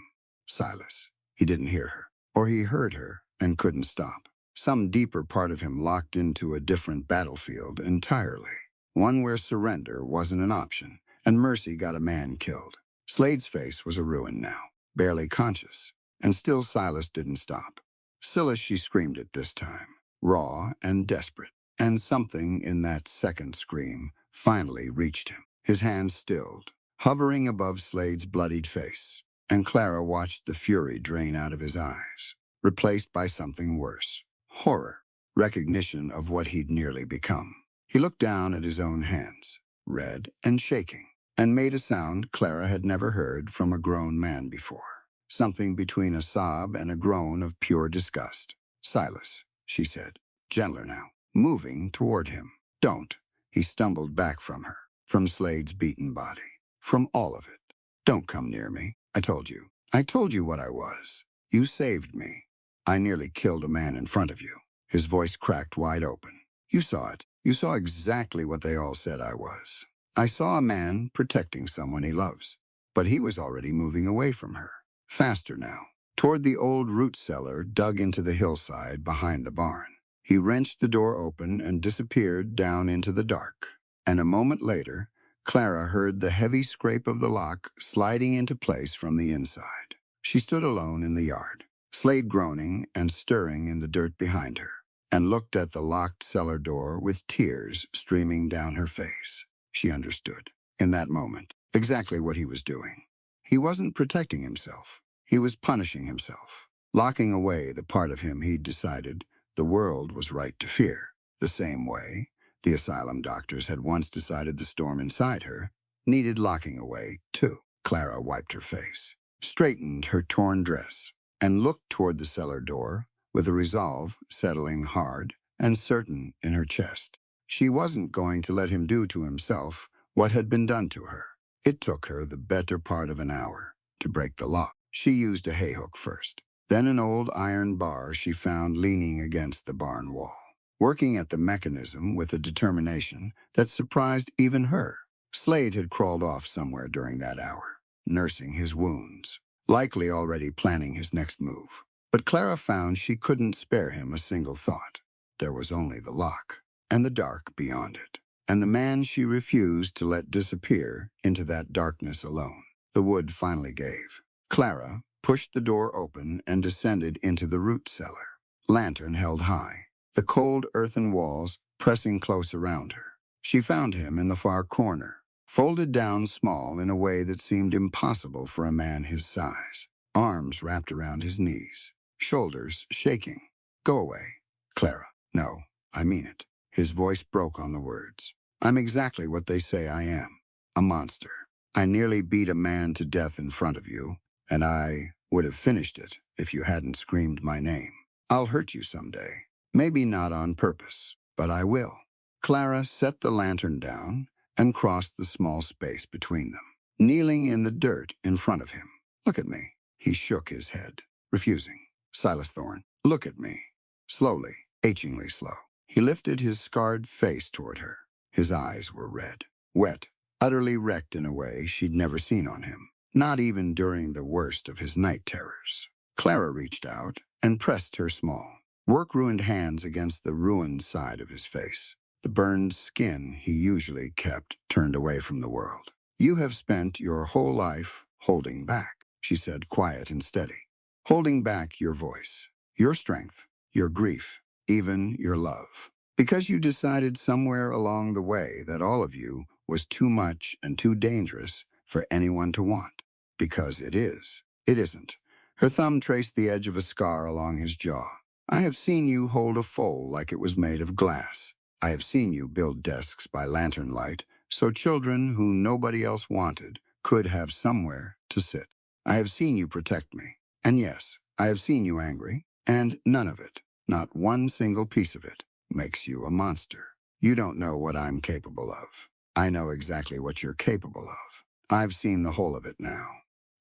Silas. He didn't hear her, or he heard her and couldn't stop. Some deeper part of him locked into a different battlefield entirely, one where surrender wasn't an option, and mercy got a man killed. Slade's face was a ruin now, barely conscious, and still Silas didn't stop. Silas, she screamed it this time, raw and desperate, and something in that second scream finally reached him. His hands stilled, hovering above Slade's bloodied face, and Clara watched the fury drain out of his eyes, replaced by something worse. Horror, recognition of what he'd nearly become. He looked down at his own hands, red and shaking, and made a sound Clara had never heard from a grown man before. Something between a sob and a groan of pure disgust. Silas, she said, gentler now, moving toward him. Don't. He stumbled back from her, from Slade's beaten body, from all of it. Don't come near me. I told you. I told you what I was. You saved me. I nearly killed a man in front of you. His voice cracked wide open. You saw it. You saw exactly what they all said I was. I saw a man protecting someone he loves, but he was already moving away from her, faster now, toward the old root cellar dug into the hillside behind the barn. He wrenched the door open and disappeared down into the dark. And a moment later, Clara heard the heavy scrape of the lock sliding into place from the inside. She stood alone in the yard, Slade groaning and stirring in the dirt behind her, and looked at the locked cellar door with tears streaming down her face. She understood, in that moment, exactly what he was doing. He wasn't protecting himself. He was punishing himself, locking away the part of him he'd decided the world was right to fear. The same way the asylum doctors had once decided the storm inside her needed locking away, too. Clara wiped her face, straightened her torn dress, and looked toward the cellar door with a resolve settling hard and certain in her chest. She wasn't going to let him do to himself what had been done to her. It took her the better part of an hour to break the lock. She used a hay hook first, then an old iron bar she found leaning against the barn wall, working at the mechanism with a determination that surprised even her. Slade had crawled off somewhere during that hour, nursing his wounds, likely already planning his next move. But Clara found she couldn't spare him a single thought. There was only the lock, and the dark beyond it, and the man she refused to let disappear into that darkness alone. The wood finally gave. Clara pushed the door open and descended into the root cellar, lantern held high, the cold earthen walls pressing close around her. She found him in the far corner, folded down small in a way that seemed impossible for a man his size, arms wrapped around his knees, shoulders shaking. Go away. Clara, no, I mean it. His voice broke on the words. I'm exactly what they say I am. A monster. I nearly beat a man to death in front of you, and I would have finished it if you hadn't screamed my name. I'll hurt you someday. Maybe not on purpose, but I will. Clara set the lantern down and crossed the small space between them, kneeling in the dirt in front of him. Look at me. He shook his head, refusing. Silas Thorne, look at me. Slowly, achingly slow. He lifted his scarred face toward her. His eyes were red, wet, utterly wrecked in a way she'd never seen on him, not even during the worst of his night terrors. Clara reached out and pressed her small, work-ruined hands against the ruined side of his face, the burned skin he usually kept turned away from the world. You have spent your whole life holding back, she said, quiet and steady. Holding back your voice, your strength, your grief, even your love. Because you decided somewhere along the way that all of you was too much and too dangerous for anyone to want. Because it is. It isn't. Her thumb traced the edge of a scar along his jaw. I have seen you hold a foal like it was made of glass. I have seen you build desks by lantern light so children who nobody else wanted could have somewhere to sit. I have seen you protect me. And yes, I have seen you angry, and none of it, not one single piece of it, makes you a monster. You don't know what I'm capable of. I know exactly what you're capable of. I've seen the whole of it now,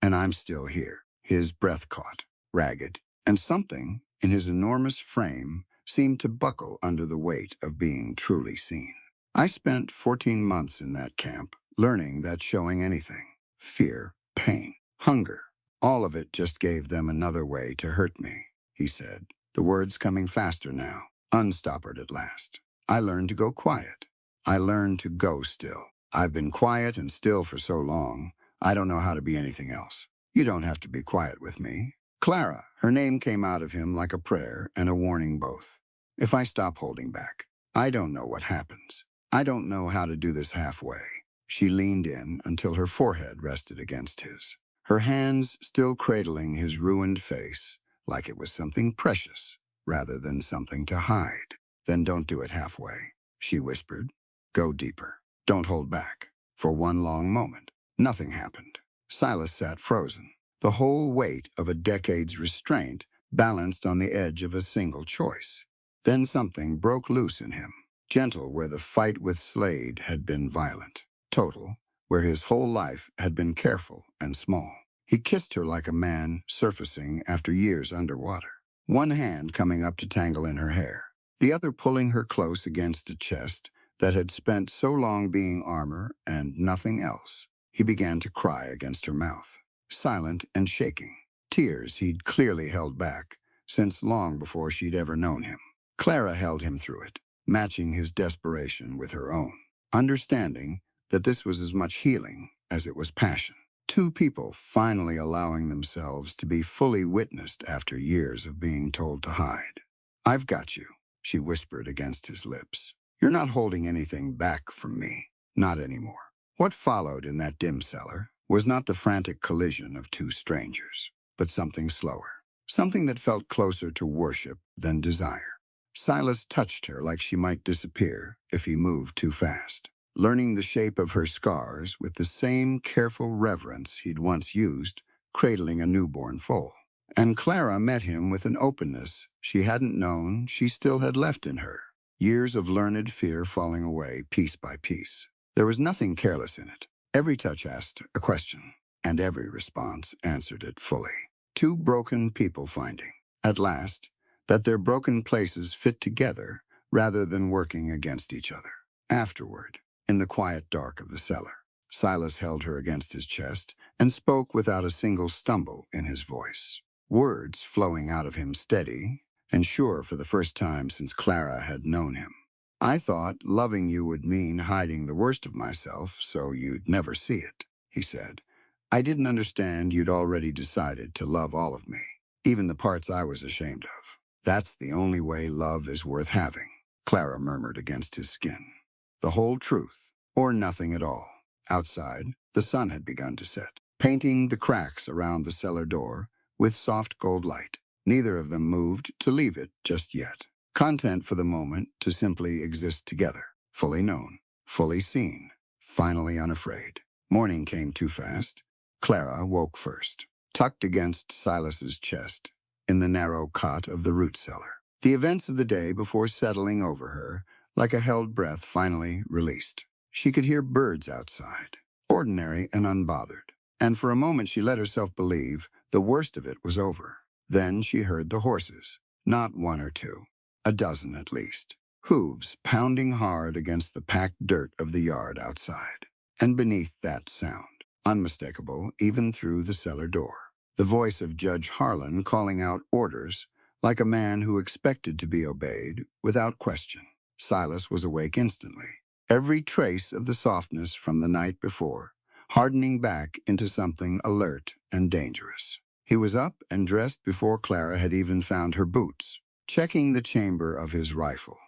and I'm still here. His breath caught, ragged, and something in his enormous frame seemed to buckle under the weight of being truly seen. I spent 14 months in that camp, learning that showing anything, fear, pain, hunger, all of it just gave them another way to hurt me, he said, the words coming faster now, unstoppered at last. I learned to go quiet. I learned to go still. I've been quiet and still for so long, I don't know how to be anything else. You don't have to be quiet with me. Clara, her name came out of him like a prayer and a warning both. If I stop holding back, I don't know what happens. I don't know how to do this halfway. She leaned in until her forehead rested against his, her hands still cradling his ruined face like it was something precious rather than something to hide. Then don't do it halfway, she whispered. Go deeper. Don't hold back. For one long moment, nothing happened. Silas sat frozen, the whole weight of a decade's restraint balanced on the edge of a single choice. Then something broke loose in him, gentle where the fight with Slade had been violent, total where his whole life had been careful and small. He kissed her like a man surfacing after years underwater, one hand coming up to tangle in her hair, the other pulling her close against a chest that had spent so long being armor and nothing else. He began to cry against her mouth, silent and shaking, tears he'd clearly held back since long before she'd ever known him. Clara held him through it, matching his desperation with her own, understanding that this was as much healing as it was passion. Two people finally allowing themselves to be fully witnessed after years of being told to hide. I've got you, she whispered against his lips. You're not holding anything back from me, not anymore. What followed in that dim cellar was not the frantic collision of two strangers, but something slower, something that felt closer to worship than desire. Silas touched her like she might disappear if he moved too fast, learning the shape of her scars with the same careful reverence he'd once used, cradling a newborn foal. And Clara met him with an openness she hadn't known she still had left in her, years of learned fear falling away piece by piece. There was nothing careless in it. Every touch asked a question, and every response answered it fully. Two broken people finding, at last, that their broken places fit together rather than working against each other. Afterward, in the quiet dark of the cellar, Silas held her against his chest and spoke without a single stumble in his voice, words flowing out of him steady and sure for the first time since Clara had known him. I thought loving you would mean hiding the worst of myself so you'd never see it, he said. I didn't understand you'd already decided to love all of me, even the parts I was ashamed of. That's the only way love is worth having, Clara murmured against his skin. The whole truth, or nothing at all. Outside, the sun had begun to set, painting the cracks around the cellar door with soft gold light. Neither of them moved to leave it just yet. Content for the moment to simply exist together, fully known, fully seen, finally unafraid. Morning came too fast. Clara woke first, tucked against Silas's chest, in the narrow cot of the root cellar. The events of the day before settling over her, like a held breath finally released. She could hear birds outside, ordinary and unbothered, and for a moment she let herself believe the worst of it was over. Then she heard the horses, not one or two, a dozen at least, hooves pounding hard against the packed dirt of the yard outside. And beneath that sound, unmistakable even through the cellar door, the voice of Judge Harlan calling out orders like a man who expected to be obeyed without question. Silas was awake instantly, every trace of the softness from the night before hardening back into something alert and dangerous. He was up and dressed before Clara had even found her boots, checking the chamber of his rifle,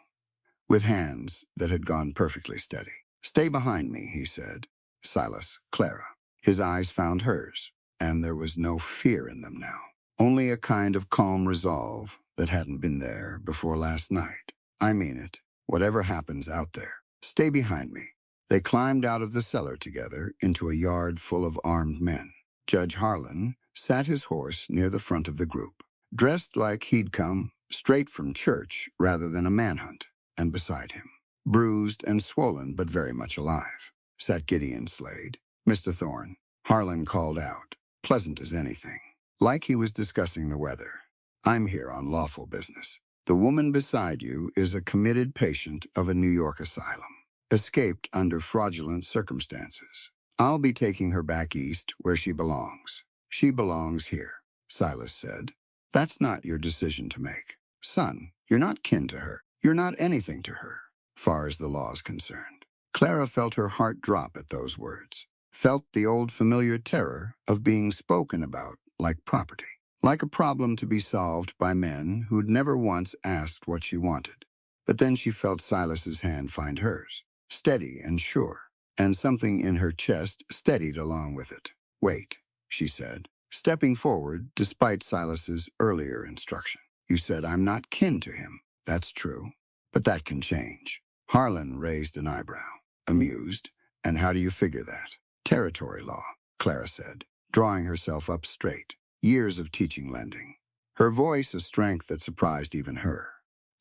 with hands that had gone perfectly steady. "Stay behind me," he said. Silas, Clara. His eyes found hers, and there was no fear in them now. Only a kind of calm resolve that hadn't been there before last night. "I mean it. Whatever happens out there, stay behind me." They climbed out of the cellar together into a yard full of armed men. Judge Harlan sat his horse near the front of the group, dressed like he'd come straight from church rather than a manhunt, and beside him, bruised and swollen but very much alive, sat Gideon Slade. "Mr. Thorne," Harlan called out, pleasant as anything, like he was discussing the weather. "I'm here on lawful business. The woman beside you is a committed patient of a New York asylum, escaped under fraudulent circumstances. I'll be taking her back east where she belongs." "She belongs here," Silas said. "That's not your decision to make. Son, you're not kin to her. You're not anything to her, far as the law's concerned." Clara felt her heart drop at those words, felt the old familiar terror of being spoken about like property, like a problem to be solved by men who'd never once asked what she wanted. But then she felt Silas's hand find hers, steady and sure, and something in her chest steadied along with it. "Wait," she said, stepping forward despite Silas's earlier instruction. "You said I'm not kin to him. That's true, but that can change." Harlan raised an eyebrow, amused. "And how do you figure that?" "Territory law," Clara said, drawing herself up straight. Years of teaching lending. Her voice a strength that surprised even her.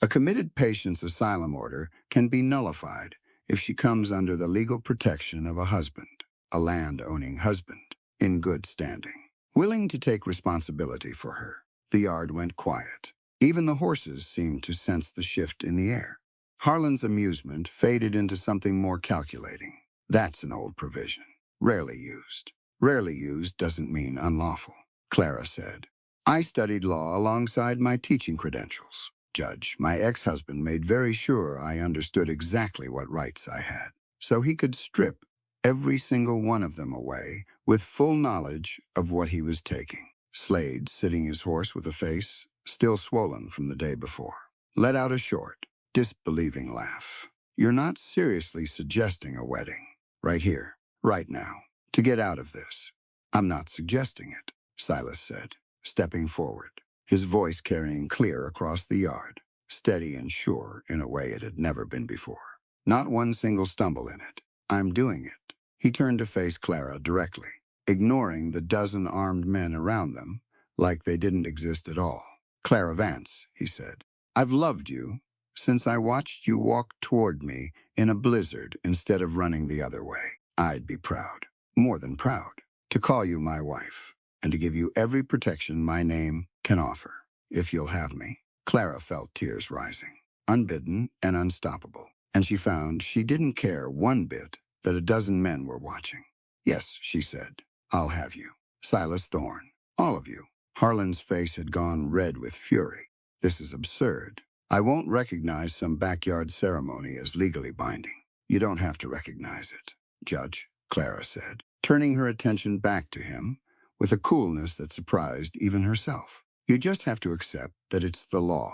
"A committed patient's asylum order can be nullified if she comes under the legal protection of a husband, a land-owning husband, in good standing, willing to take responsibility for her." The yard went quiet. Even the horses seemed to sense the shift in the air. Harlan's amusement faded into something more calculating. "That's an old provision, rarely used. Rarely used doesn't mean unlawful," Clara said. "I studied law alongside my teaching credentials. Judge, my ex-husband made very sure I understood exactly what rights I had, so he could strip every single one of them away with full knowledge of what he was taking." Slade, sitting his horse with a face still swollen from the day before, let out a short, disbelieving laugh. "You're not seriously suggesting a wedding, right here, right now, to get out of this?" "I'm not suggesting it," Silas said, stepping forward, his voice carrying clear across the yard, steady and sure in a way it had never been before. "Not one single stumble in it. I'm doing it." He turned to face Clara directly, ignoring the dozen armed men around them like they didn't exist at all. "Clara Vance," he said, "I've loved you since I watched you walk toward me in a blizzard instead of running the other way. I'd be proud, more than proud, to call you my wife and to give you every protection my name can offer, if you'll have me." Clara felt tears rising, unbidden and unstoppable, and she found she didn't care one bit that a dozen men were watching. "Yes," she said, "I'll have you. Silas Thorne, all of you." Harlan's face had gone red with fury. "This is absurd. I won't recognize some backyard ceremony as legally binding." "You don't have to recognize it, Judge," Clara said, turning her attention back to him with a coolness that surprised even herself. "You just have to accept that it's the law,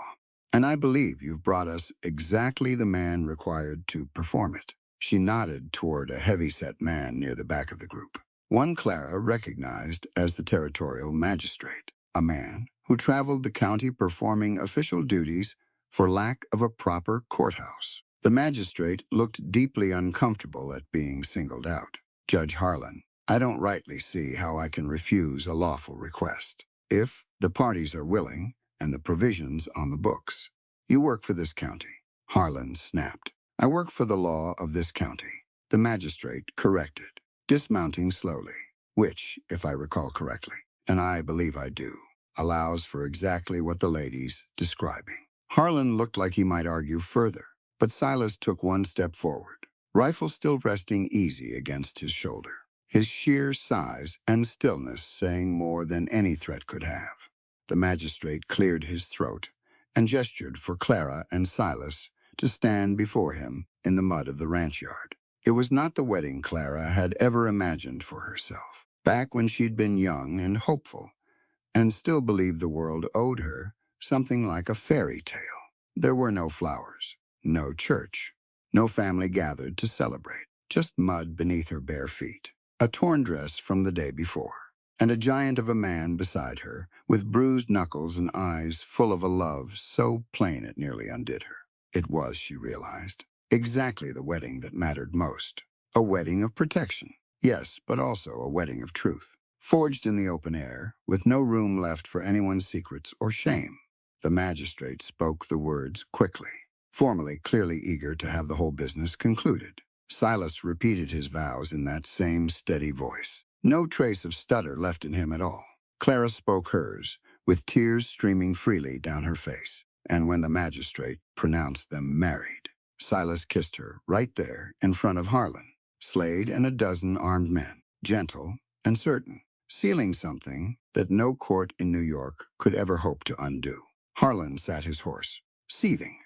and I believe you've brought us exactly the man required to perform it." She nodded toward a heavy-set man near the back of the group, one Clara recognized as the territorial magistrate, a man who traveled the county performing official duties for lack of a proper courthouse. The magistrate looked deeply uncomfortable at being singled out. Judge Harlan, I don't rightly see how I can refuse a lawful request. If the parties are willing and the provisions on the books. You work for this county. Harlan snapped. I work for the law of this county. The magistrate corrected, dismounting slowly, which, if I recall correctly, and I believe I do, allows for exactly what the lady's describing. Harlan looked like he might argue further, but Silas took one step forward, rifle still resting easy against his shoulder, his sheer size and stillness saying more than any threat could have. The magistrate cleared his throat and gestured for Clara and Silas to stand before him in the mud of the ranch yard. It was not the wedding Clara had ever imagined for herself, back when she'd been young and hopeful, and still believed the world owed her something like a fairy tale. There were no flowers, no church, no family gathered to celebrate, just mud beneath her bare feet, a torn dress from the day before, and a giant of a man beside her with bruised knuckles and eyes full of a love so plain it nearly undid her. It was, she realized, exactly the wedding that mattered most. A wedding of protection, yes, but also a wedding of truth. Forged in the open air, with no room left for anyone's secrets or shame. The magistrate spoke the words quickly, formally, clearly eager to have the whole business concluded. Silas repeated his vows in that same steady voice. No trace of stutter left in him at all. Clara spoke hers, with tears streaming freely down her face. And when the magistrate pronounced them married, Silas kissed her right there in front of Harlan, Slade, and a dozen armed men, gentle and certain, sealing something that no court in New York could ever hope to undo. Harlan sat his horse, seething,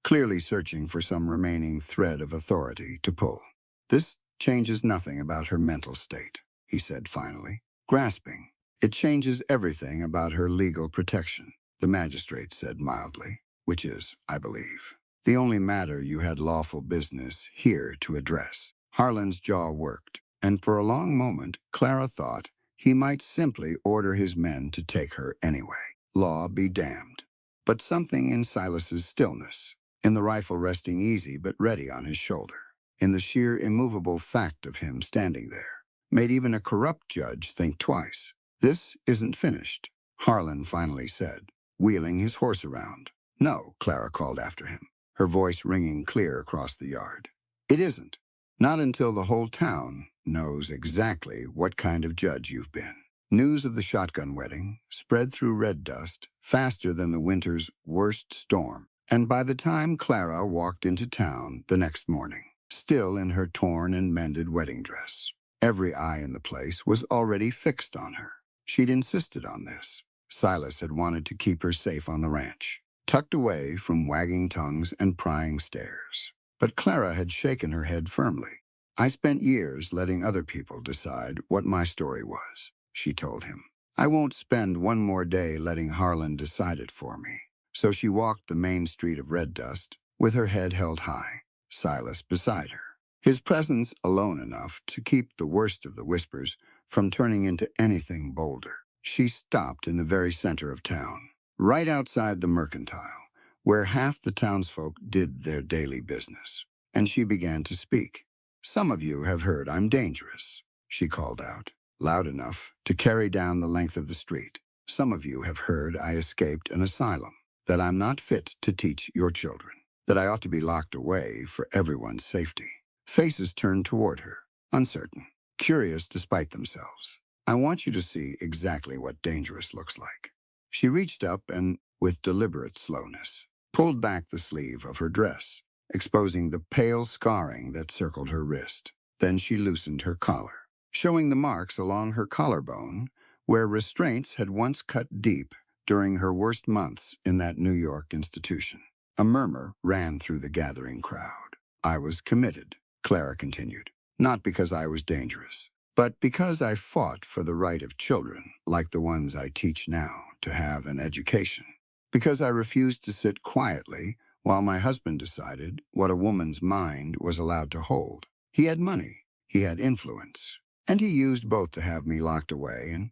clearly searching for some remaining thread of authority to pull. This changes nothing about her mental state, he said finally, grasping. It changes everything about her legal protection, the magistrate said mildly, which is, I believe, the only matter you had lawful business here to address. Harlan's jaw worked, and for a long moment Clara thought he might simply order his men to take her anyway. Law be damned. But something in Silas's stillness, in the rifle resting easy but ready on his shoulder, in the sheer immovable fact of him standing there, made even a corrupt judge think twice. This isn't finished, Harlan finally said, wheeling his horse around. No, Clara called after him, her voice ringing clear across the yard. It isn't. Not until the whole town knows exactly what kind of judge you've been. News of the shotgun wedding spread through red dust faster than the winter's worst storm, and by the time Clara walked into town the next morning, still in her torn and mended wedding dress, every eye in the place was already fixed on her. She'd insisted on this. Silas had wanted to keep her safe on the ranch, tucked away from wagging tongues and prying stares. But Clara had shaken her head firmly. I spent years letting other people decide what my story was, she told him. I won't spend one more day letting Harlan decide it for me. So she walked the main street of red dust, with her head held high, Silas beside her, his presence alone enough to keep the worst of the whispers from turning into anything bolder. She stopped in the very center of town, right outside the mercantile, where half the townsfolk did their daily business, and she began to speak. Some of you have heard I'm dangerous, she called out, loud enough to carry down the length of the street. Some of you have heard I escaped an asylum, that I'm not fit to teach your children, that I ought to be locked away for everyone's safety. Faces turned toward her, uncertain, curious despite themselves. I want you to see exactly what dangerous looks like. She reached up and, with deliberate slowness, pulled back the sleeve of her dress, exposing the pale scarring that circled her wrist. Then she loosened her collar, showing the marks along her collarbone where restraints had once cut deep during her worst months in that New York institution. A murmur ran through the gathering crowd. I was committed, Clara continued, not because I was dangerous, but because I fought for the right of children, like the ones I teach now, to have an education. Because I refused to sit quietly while my husband decided what a woman's mind was allowed to hold. He had money, he had influence, and he used both to have me locked away and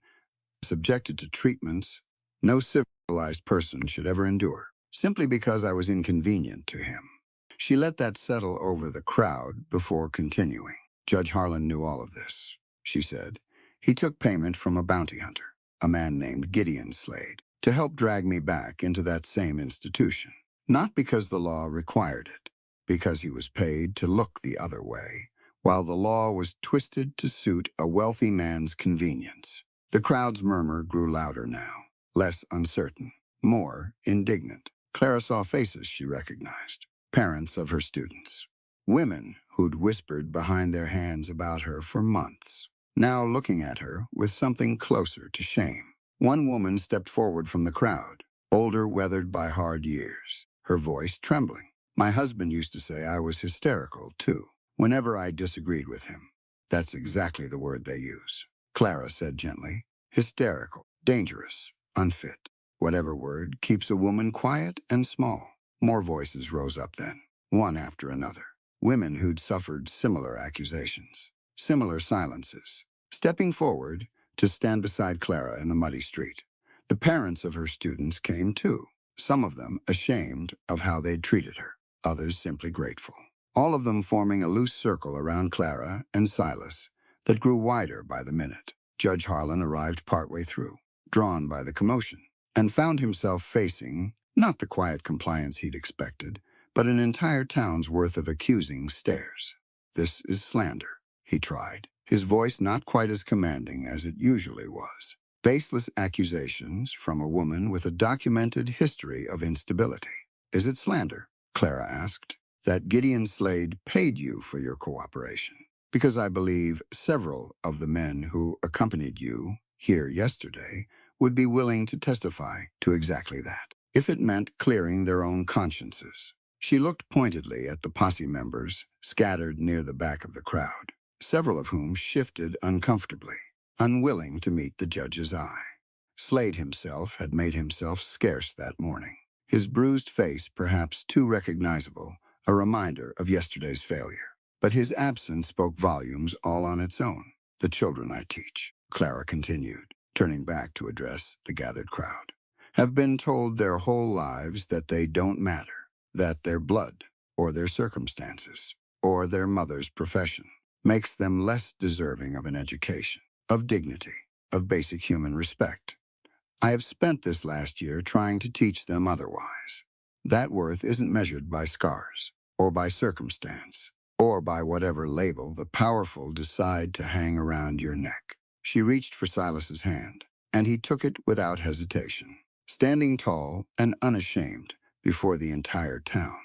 subjected to treatments no civilized person should ever endure. simply because I was inconvenient to him. She let that settle over the crowd before continuing. Judge Harlan knew all of this, she said. He took payment from a bounty hunter, a man named Gideon Slade, to help drag me back into that same institution. Not because the law required it, because he was paid to look the other way, while the law was twisted to suit a wealthy man's convenience. The crowd's murmur grew louder now, less uncertain, more indignant. Clara saw faces she recognized, parents of her students, women who'd whispered behind their hands about her for months, now looking at her with something closer to shame. One woman stepped forward from the crowd, older, weathered by hard years, her voice trembling. My husband used to say I was hysterical, too, whenever I disagreed with him. That's exactly the word they use, Clara said gently. Hysterical, dangerous, unfit. Whatever word keeps a woman quiet and small. More voices rose up then, one after another. Women who'd suffered similar accusations, similar silences, stepping forward to stand beside Clara in the muddy street. The parents of her students came too, some of them ashamed of how they'd treated her, others simply grateful. All of them forming a loose circle around Clara and Silas that grew wider by the minute. Judge Harlan arrived partway through, drawn by the commotion, and found himself facing not the quiet compliance he'd expected, but an entire town's worth of accusing stares. This is slander, he tried, his voice not quite as commanding as it usually was. Baseless accusations from a woman with a documented history of instability. Is it slander? Clara asked. That Gideon Slade paid you for your cooperation, because I believe several of the men who accompanied you here yesterday would be willing to testify to exactly that, if it meant clearing their own consciences. She looked pointedly at the posse members scattered near the back of the crowd, several of whom shifted uncomfortably, unwilling to meet the judge's eye. Slade himself had made himself scarce that morning, his bruised face perhaps too recognizable, a reminder of yesterday's failure. But his absence spoke volumes all on its own. The children I teach, Clara continued, turning back to address the gathered crowd, have been told their whole lives that they don't matter, that their blood, or their circumstances, or their mother's profession makes them less deserving of an education, of dignity, of basic human respect. I have spent this last year trying to teach them otherwise. That worth isn't measured by scars, or by circumstance, or by whatever label the powerful decide to hang around your neck. She reached for Silas's hand, and he took it without hesitation, standing tall and unashamed before the entire town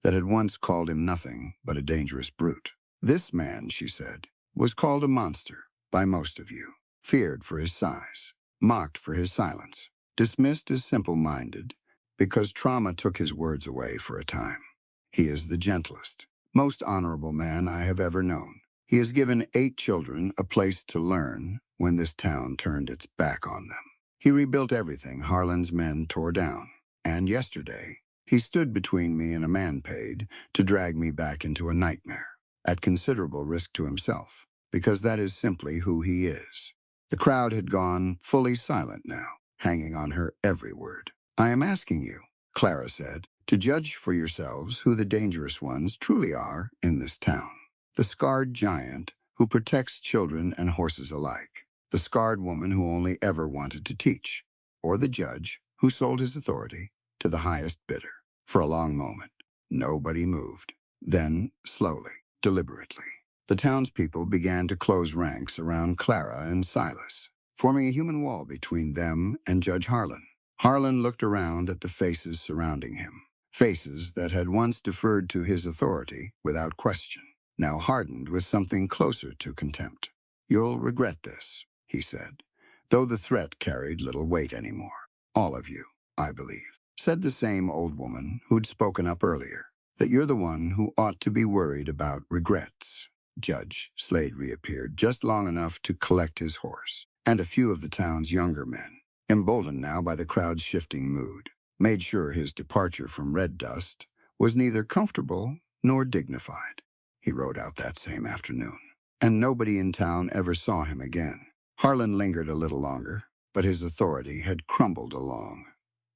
that had once called him nothing but a dangerous brute. This man, she said, was called a monster by most of you, feared for his size, mocked for his silence, dismissed as simple-minded because trauma took his words away for a time. He is the gentlest, most honorable man I have ever known. He has given 8 children a place to learn when this town turned its back on them. He rebuilt everything Harlan's men tore down, and yesterday he stood between me and a man paid to drag me back into a nightmare, at considerable risk to himself, because that is simply who he is. The crowd had gone fully silent now, hanging on her every word. I am asking you, Clara said, to judge for yourselves who the dangerous ones truly are in this town. The scarred giant who protects children and horses alike. The scarred woman who only ever wanted to teach. Or the judge who sold his authority to the highest bidder. For a long moment, nobody moved. Then, slowly, deliberately, the townspeople began to close ranks around Clara and Silas, forming a human wall between them and Judge Harlan. Harlan looked around at the faces surrounding him, faces that had once deferred to his authority without question, now hardened with something closer to contempt. You'll regret this, he said, though the threat carried little weight anymore. All of you, I believe, said the same old woman who'd spoken up earlier, that you're the one who ought to be worried about regrets. Judge Slade reappeared just long enough to collect his horse, and a few of the town's younger men, emboldened now by the crowd's shifting mood, made sure his departure from Red Dust was neither comfortable nor dignified. He rode out that same afternoon, and nobody in town ever saw him again. Harlan lingered a little longer, but his authority had crumbled along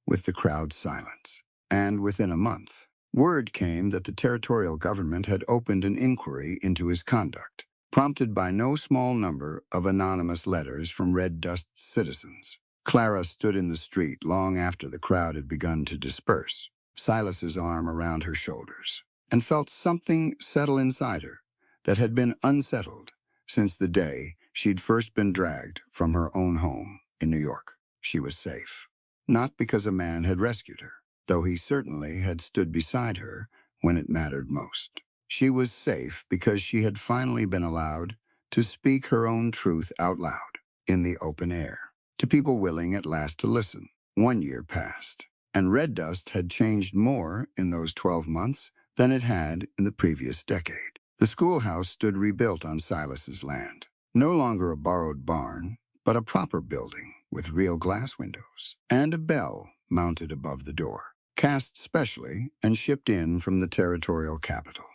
with the crowd's silence. And within a month, word came that the territorial government had opened an inquiry into his conduct, prompted by no small number of anonymous letters from Red Dust citizens. Clara stood in the street long after the crowd had begun to disperse, Silas's arm around her shoulders, and felt something settle inside her that had been unsettled since the day she'd first been dragged from her own home in New York. She was safe, not because a man had rescued her, though he certainly had stood beside her when it mattered most. She was safe because she had finally been allowed to speak her own truth out loud in the open air, to people willing at last to listen. 1 year passed, and Red Dust had changed more in those 12 months than it had in the previous decade. The schoolhouse stood rebuilt on Silas's land, no longer a borrowed barn, but a proper building with real glass windows and a bell mounted above the door, cast specially and shipped in from the territorial capital.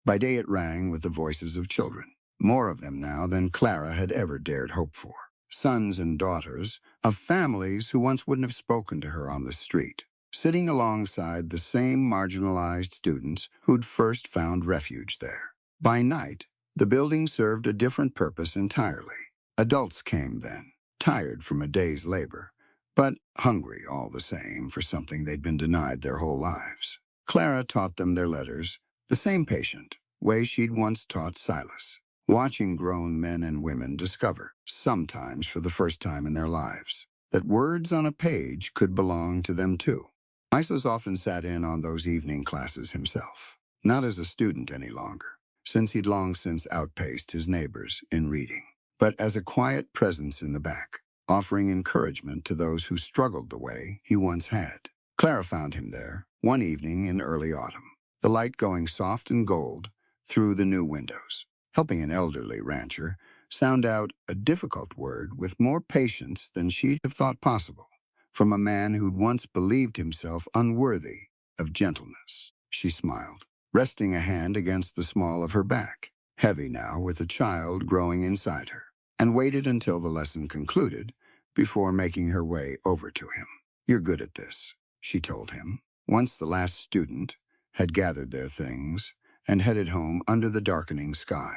By day it rang with the voices of children, more of them now than Clara had ever dared hope for. Sons and daughters of families who once wouldn't have spoken to her on the street, sitting alongside the same marginalized students who'd first found refuge there. By night, the building served a different purpose entirely. Adults came then, tired from a day's labor, but hungry all the same for something they'd been denied their whole lives. Clara taught them their letters, the same patient way she'd once taught Silas, watching grown men and women discover, sometimes for the first time in their lives, that words on a page could belong to them too. Silas often sat in on those evening classes himself, not as a student any longer, since he'd long since outpaced his neighbors in reading, but as a quiet presence in the back, offering encouragement to those who struggled the way he once had. Clara found him there one evening in early autumn, the light going soft and gold through the new windows, helping an elderly rancher sound out a difficult word with more patience than she'd have thought possible, from a man who'd once believed himself unworthy of gentleness. She smiled, resting a hand against the small of her back, heavy now with a child growing inside her, and waited until the lesson concluded before making her way over to him. "You're good at this," she told him, once the last student had gathered their things and headed home under the darkening sky.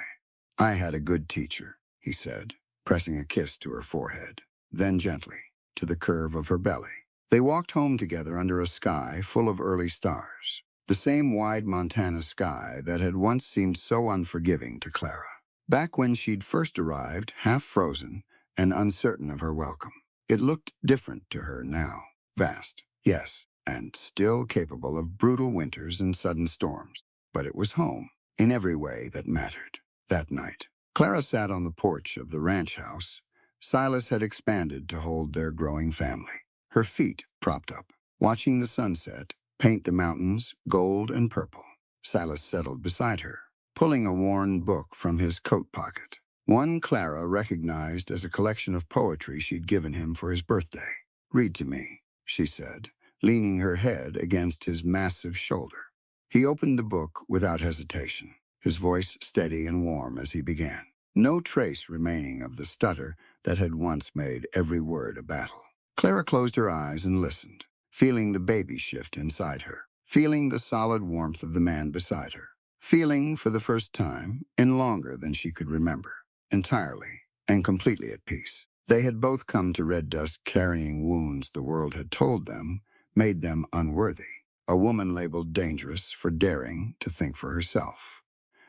"I had a good teacher," he said, pressing a kiss to her forehead, then gently to the curve of her belly. They walked home together under a sky full of early stars, the same wide Montana sky that had once seemed so unforgiving to Clara, back when she'd first arrived, half frozen and uncertain of her welcome. It looked different to her now, vast, yes, and still capable of brutal winters and sudden storms, but it was home in every way that mattered. That night, Clara sat on the porch of the ranch house Silas had expanded to hold their growing family, her feet propped up, watching the sunset paint the mountains gold and purple. Silas settled beside her, pulling a worn book from his coat pocket, one Clara recognized as a collection of poetry she'd given him for his birthday. "Read to me," she said, leaning her head against his massive shoulder. He opened the book without hesitation, his voice steady and warm as he began, no trace remaining of the stutter that had once made every word a battle. Clara closed her eyes and listened, feeling the baby shift inside her, feeling the solid warmth of the man beside her, feeling for the first time, in longer than she could remember, entirely and completely at peace. They had both come to Red Dust carrying wounds the world had told them made them unworthy. A woman labeled dangerous for daring to think for herself.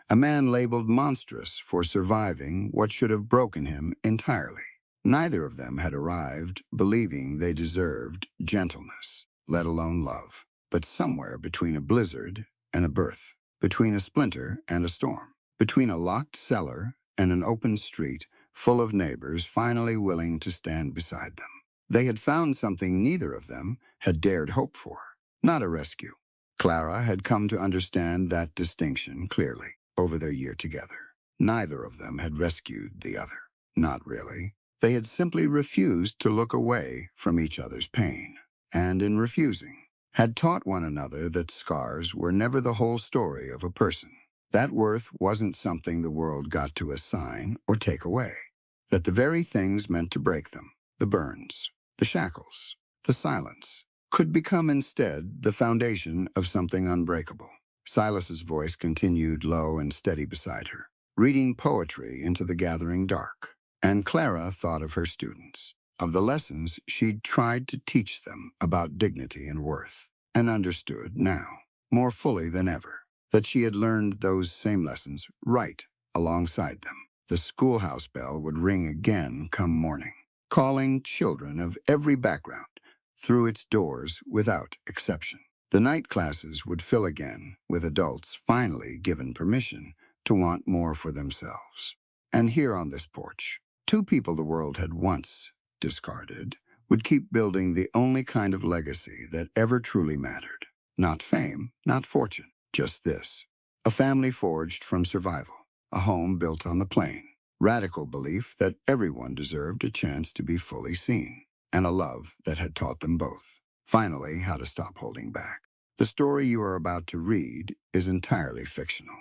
A man labeled monstrous for surviving what should have broken him entirely. Neither of them had arrived believing they deserved gentleness, let alone love. But somewhere between a blizzard and a birth, between a splinter and a storm, between a locked cellar and an open street full of neighbors finally willing to stand beside them, they had found something neither of them had dared hope for. Not a rescue. Clara had come to understand that distinction clearly over their year together. Neither of them had rescued the other. Not really. They had simply refused to look away from each other's pain, and in refusing, had taught one another that scars were never the whole story of a person, that worth wasn't something the world got to assign or take away, that the very things meant to break them, the burns, the shackles, the silence, could become instead the foundation of something unbreakable. Silas's voice continued low and steady beside her, reading poetry into the gathering dark. And Clara thought of her students, of the lessons she'd tried to teach them about dignity and worth, and understood now, more fully than ever, that she had learned those same lessons right alongside them. The schoolhouse bell would ring again come morning, calling children of every background through its doors without exception. The night classes would fill again with adults finally given permission to want more for themselves. And here on this porch, two people the world had once discarded would keep building the only kind of legacy that ever truly mattered. Not fame, not fortune, just this. A family forged from survival, a home built on the plain, radical belief that everyone deserved a chance to be fully seen, and a love that had taught them both, finally, how to stop holding back. The story you are about to read is entirely fictional.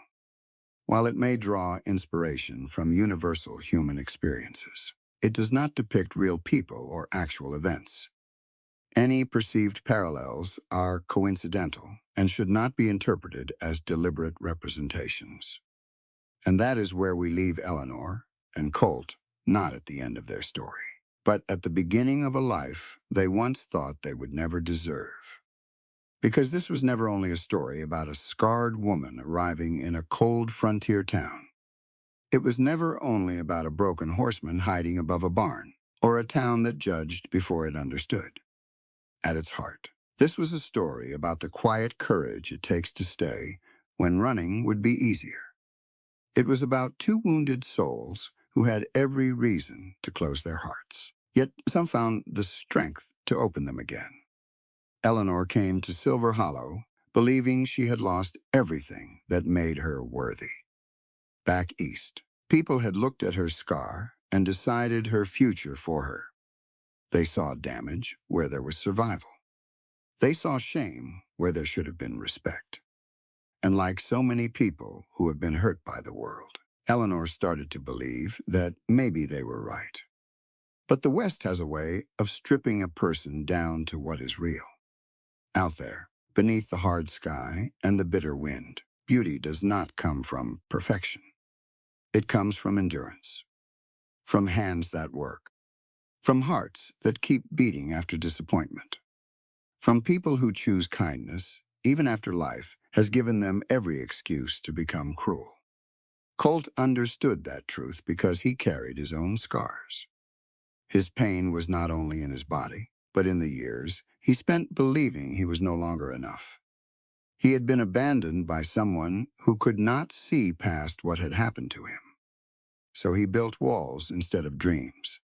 While it may draw inspiration from universal human experiences, it does not depict real people or actual events. Any perceived parallels are coincidental and should not be interpreted as deliberate representations. And that is where we leave Eleanor and Colt, not at the end of their story, but at the beginning of a life they once thought they would never deserve. Because this was never only a story about a scarred woman arriving in a cold frontier town. It was never only about a broken horseman hiding above a barn, or a town that judged before it understood. At its heart, this was a story about the quiet courage it takes to stay when running would be easier. It was about two wounded souls who had every reason to close their hearts, yet some found the strength to open them again. Eleanor came to Silver Hollow believing she had lost everything that made her worthy. Back east, people had looked at her scar and decided her future for her. They saw damage where there was survival. They saw shame where there should have been respect. And like so many people who have been hurt by the world, Eleanor started to believe that maybe they were right. But the West has a way of stripping a person down to what is real. Out there, beneath the hard sky and the bitter wind, beauty does not come from perfection. It comes from endurance, from hands that work, from hearts that keep beating after disappointment, from people who choose kindness even after life has given them every excuse to become cruel. Colt understood that truth because he carried his own scars. His pain was not only in his body, but in the years he spent believing he was no longer enough. He had been abandoned by someone who could not see past what had happened to him. So he built walls instead of dreams.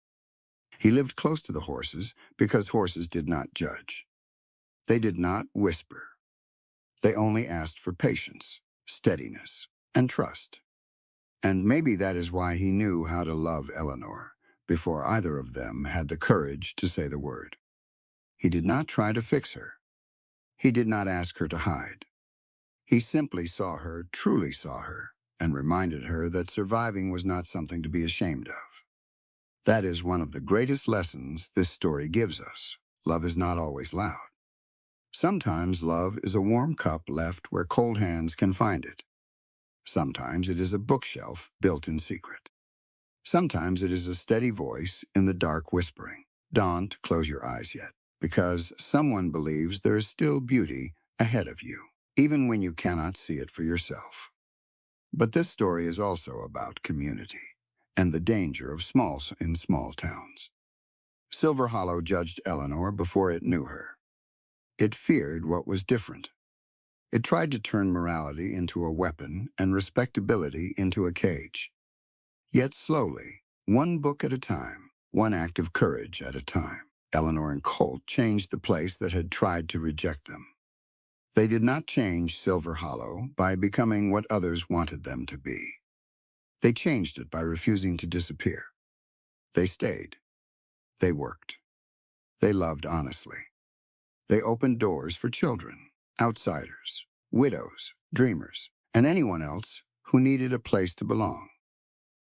He lived close to the horses because horses did not judge. They did not whisper. They only asked for patience, steadiness, and trust. And maybe that is why he knew how to love Eleanor before either of them had the courage to say the word. He did not try to fix her. He did not ask her to hide. He simply saw her, truly saw her, and reminded her that surviving was not something to be ashamed of. That is one of the greatest lessons this story gives us. Love is not always loud. Sometimes love is a warm cup left where cold hands can find it. Sometimes it is a bookshelf built in secret. Sometimes it is a steady voice in the dark whispering, "Don't close your eyes yet," because someone believes there is still beauty ahead of you, even when you cannot see it for yourself. But this story is also about community and the danger of small towns. Silver Hollow judged Eleanor before it knew her. It feared what was different. It tried to turn morality into a weapon and respectability into a cage. Yet slowly, one book at a time, one act of courage at a time, Eleanor and Colt changed the place that had tried to reject them. They did not change Silver Hollow by becoming what others wanted them to be. They changed it by refusing to disappear. They stayed. They worked. They loved honestly. They opened doors for children, outsiders, widows, dreamers, and anyone else who needed a place to belong.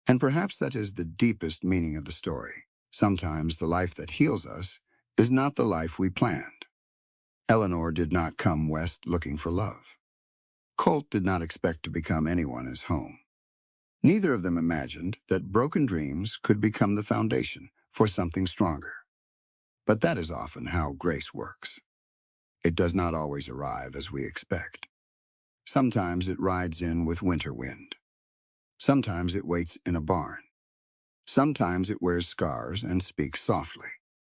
And perhaps that is the deepest meaning of the story. Sometimes the life that heals us is not the life we planned. Eleanor did not come west looking for love. Colt did not expect to become anyone's home. Neither of them imagined that broken dreams could become the foundation for something stronger. But that is often how grace works. It does not always arrive as we expect. Sometimes it rides in with winter wind. Sometimes it waits in a barn. Sometimes it wears scars and speaks softly.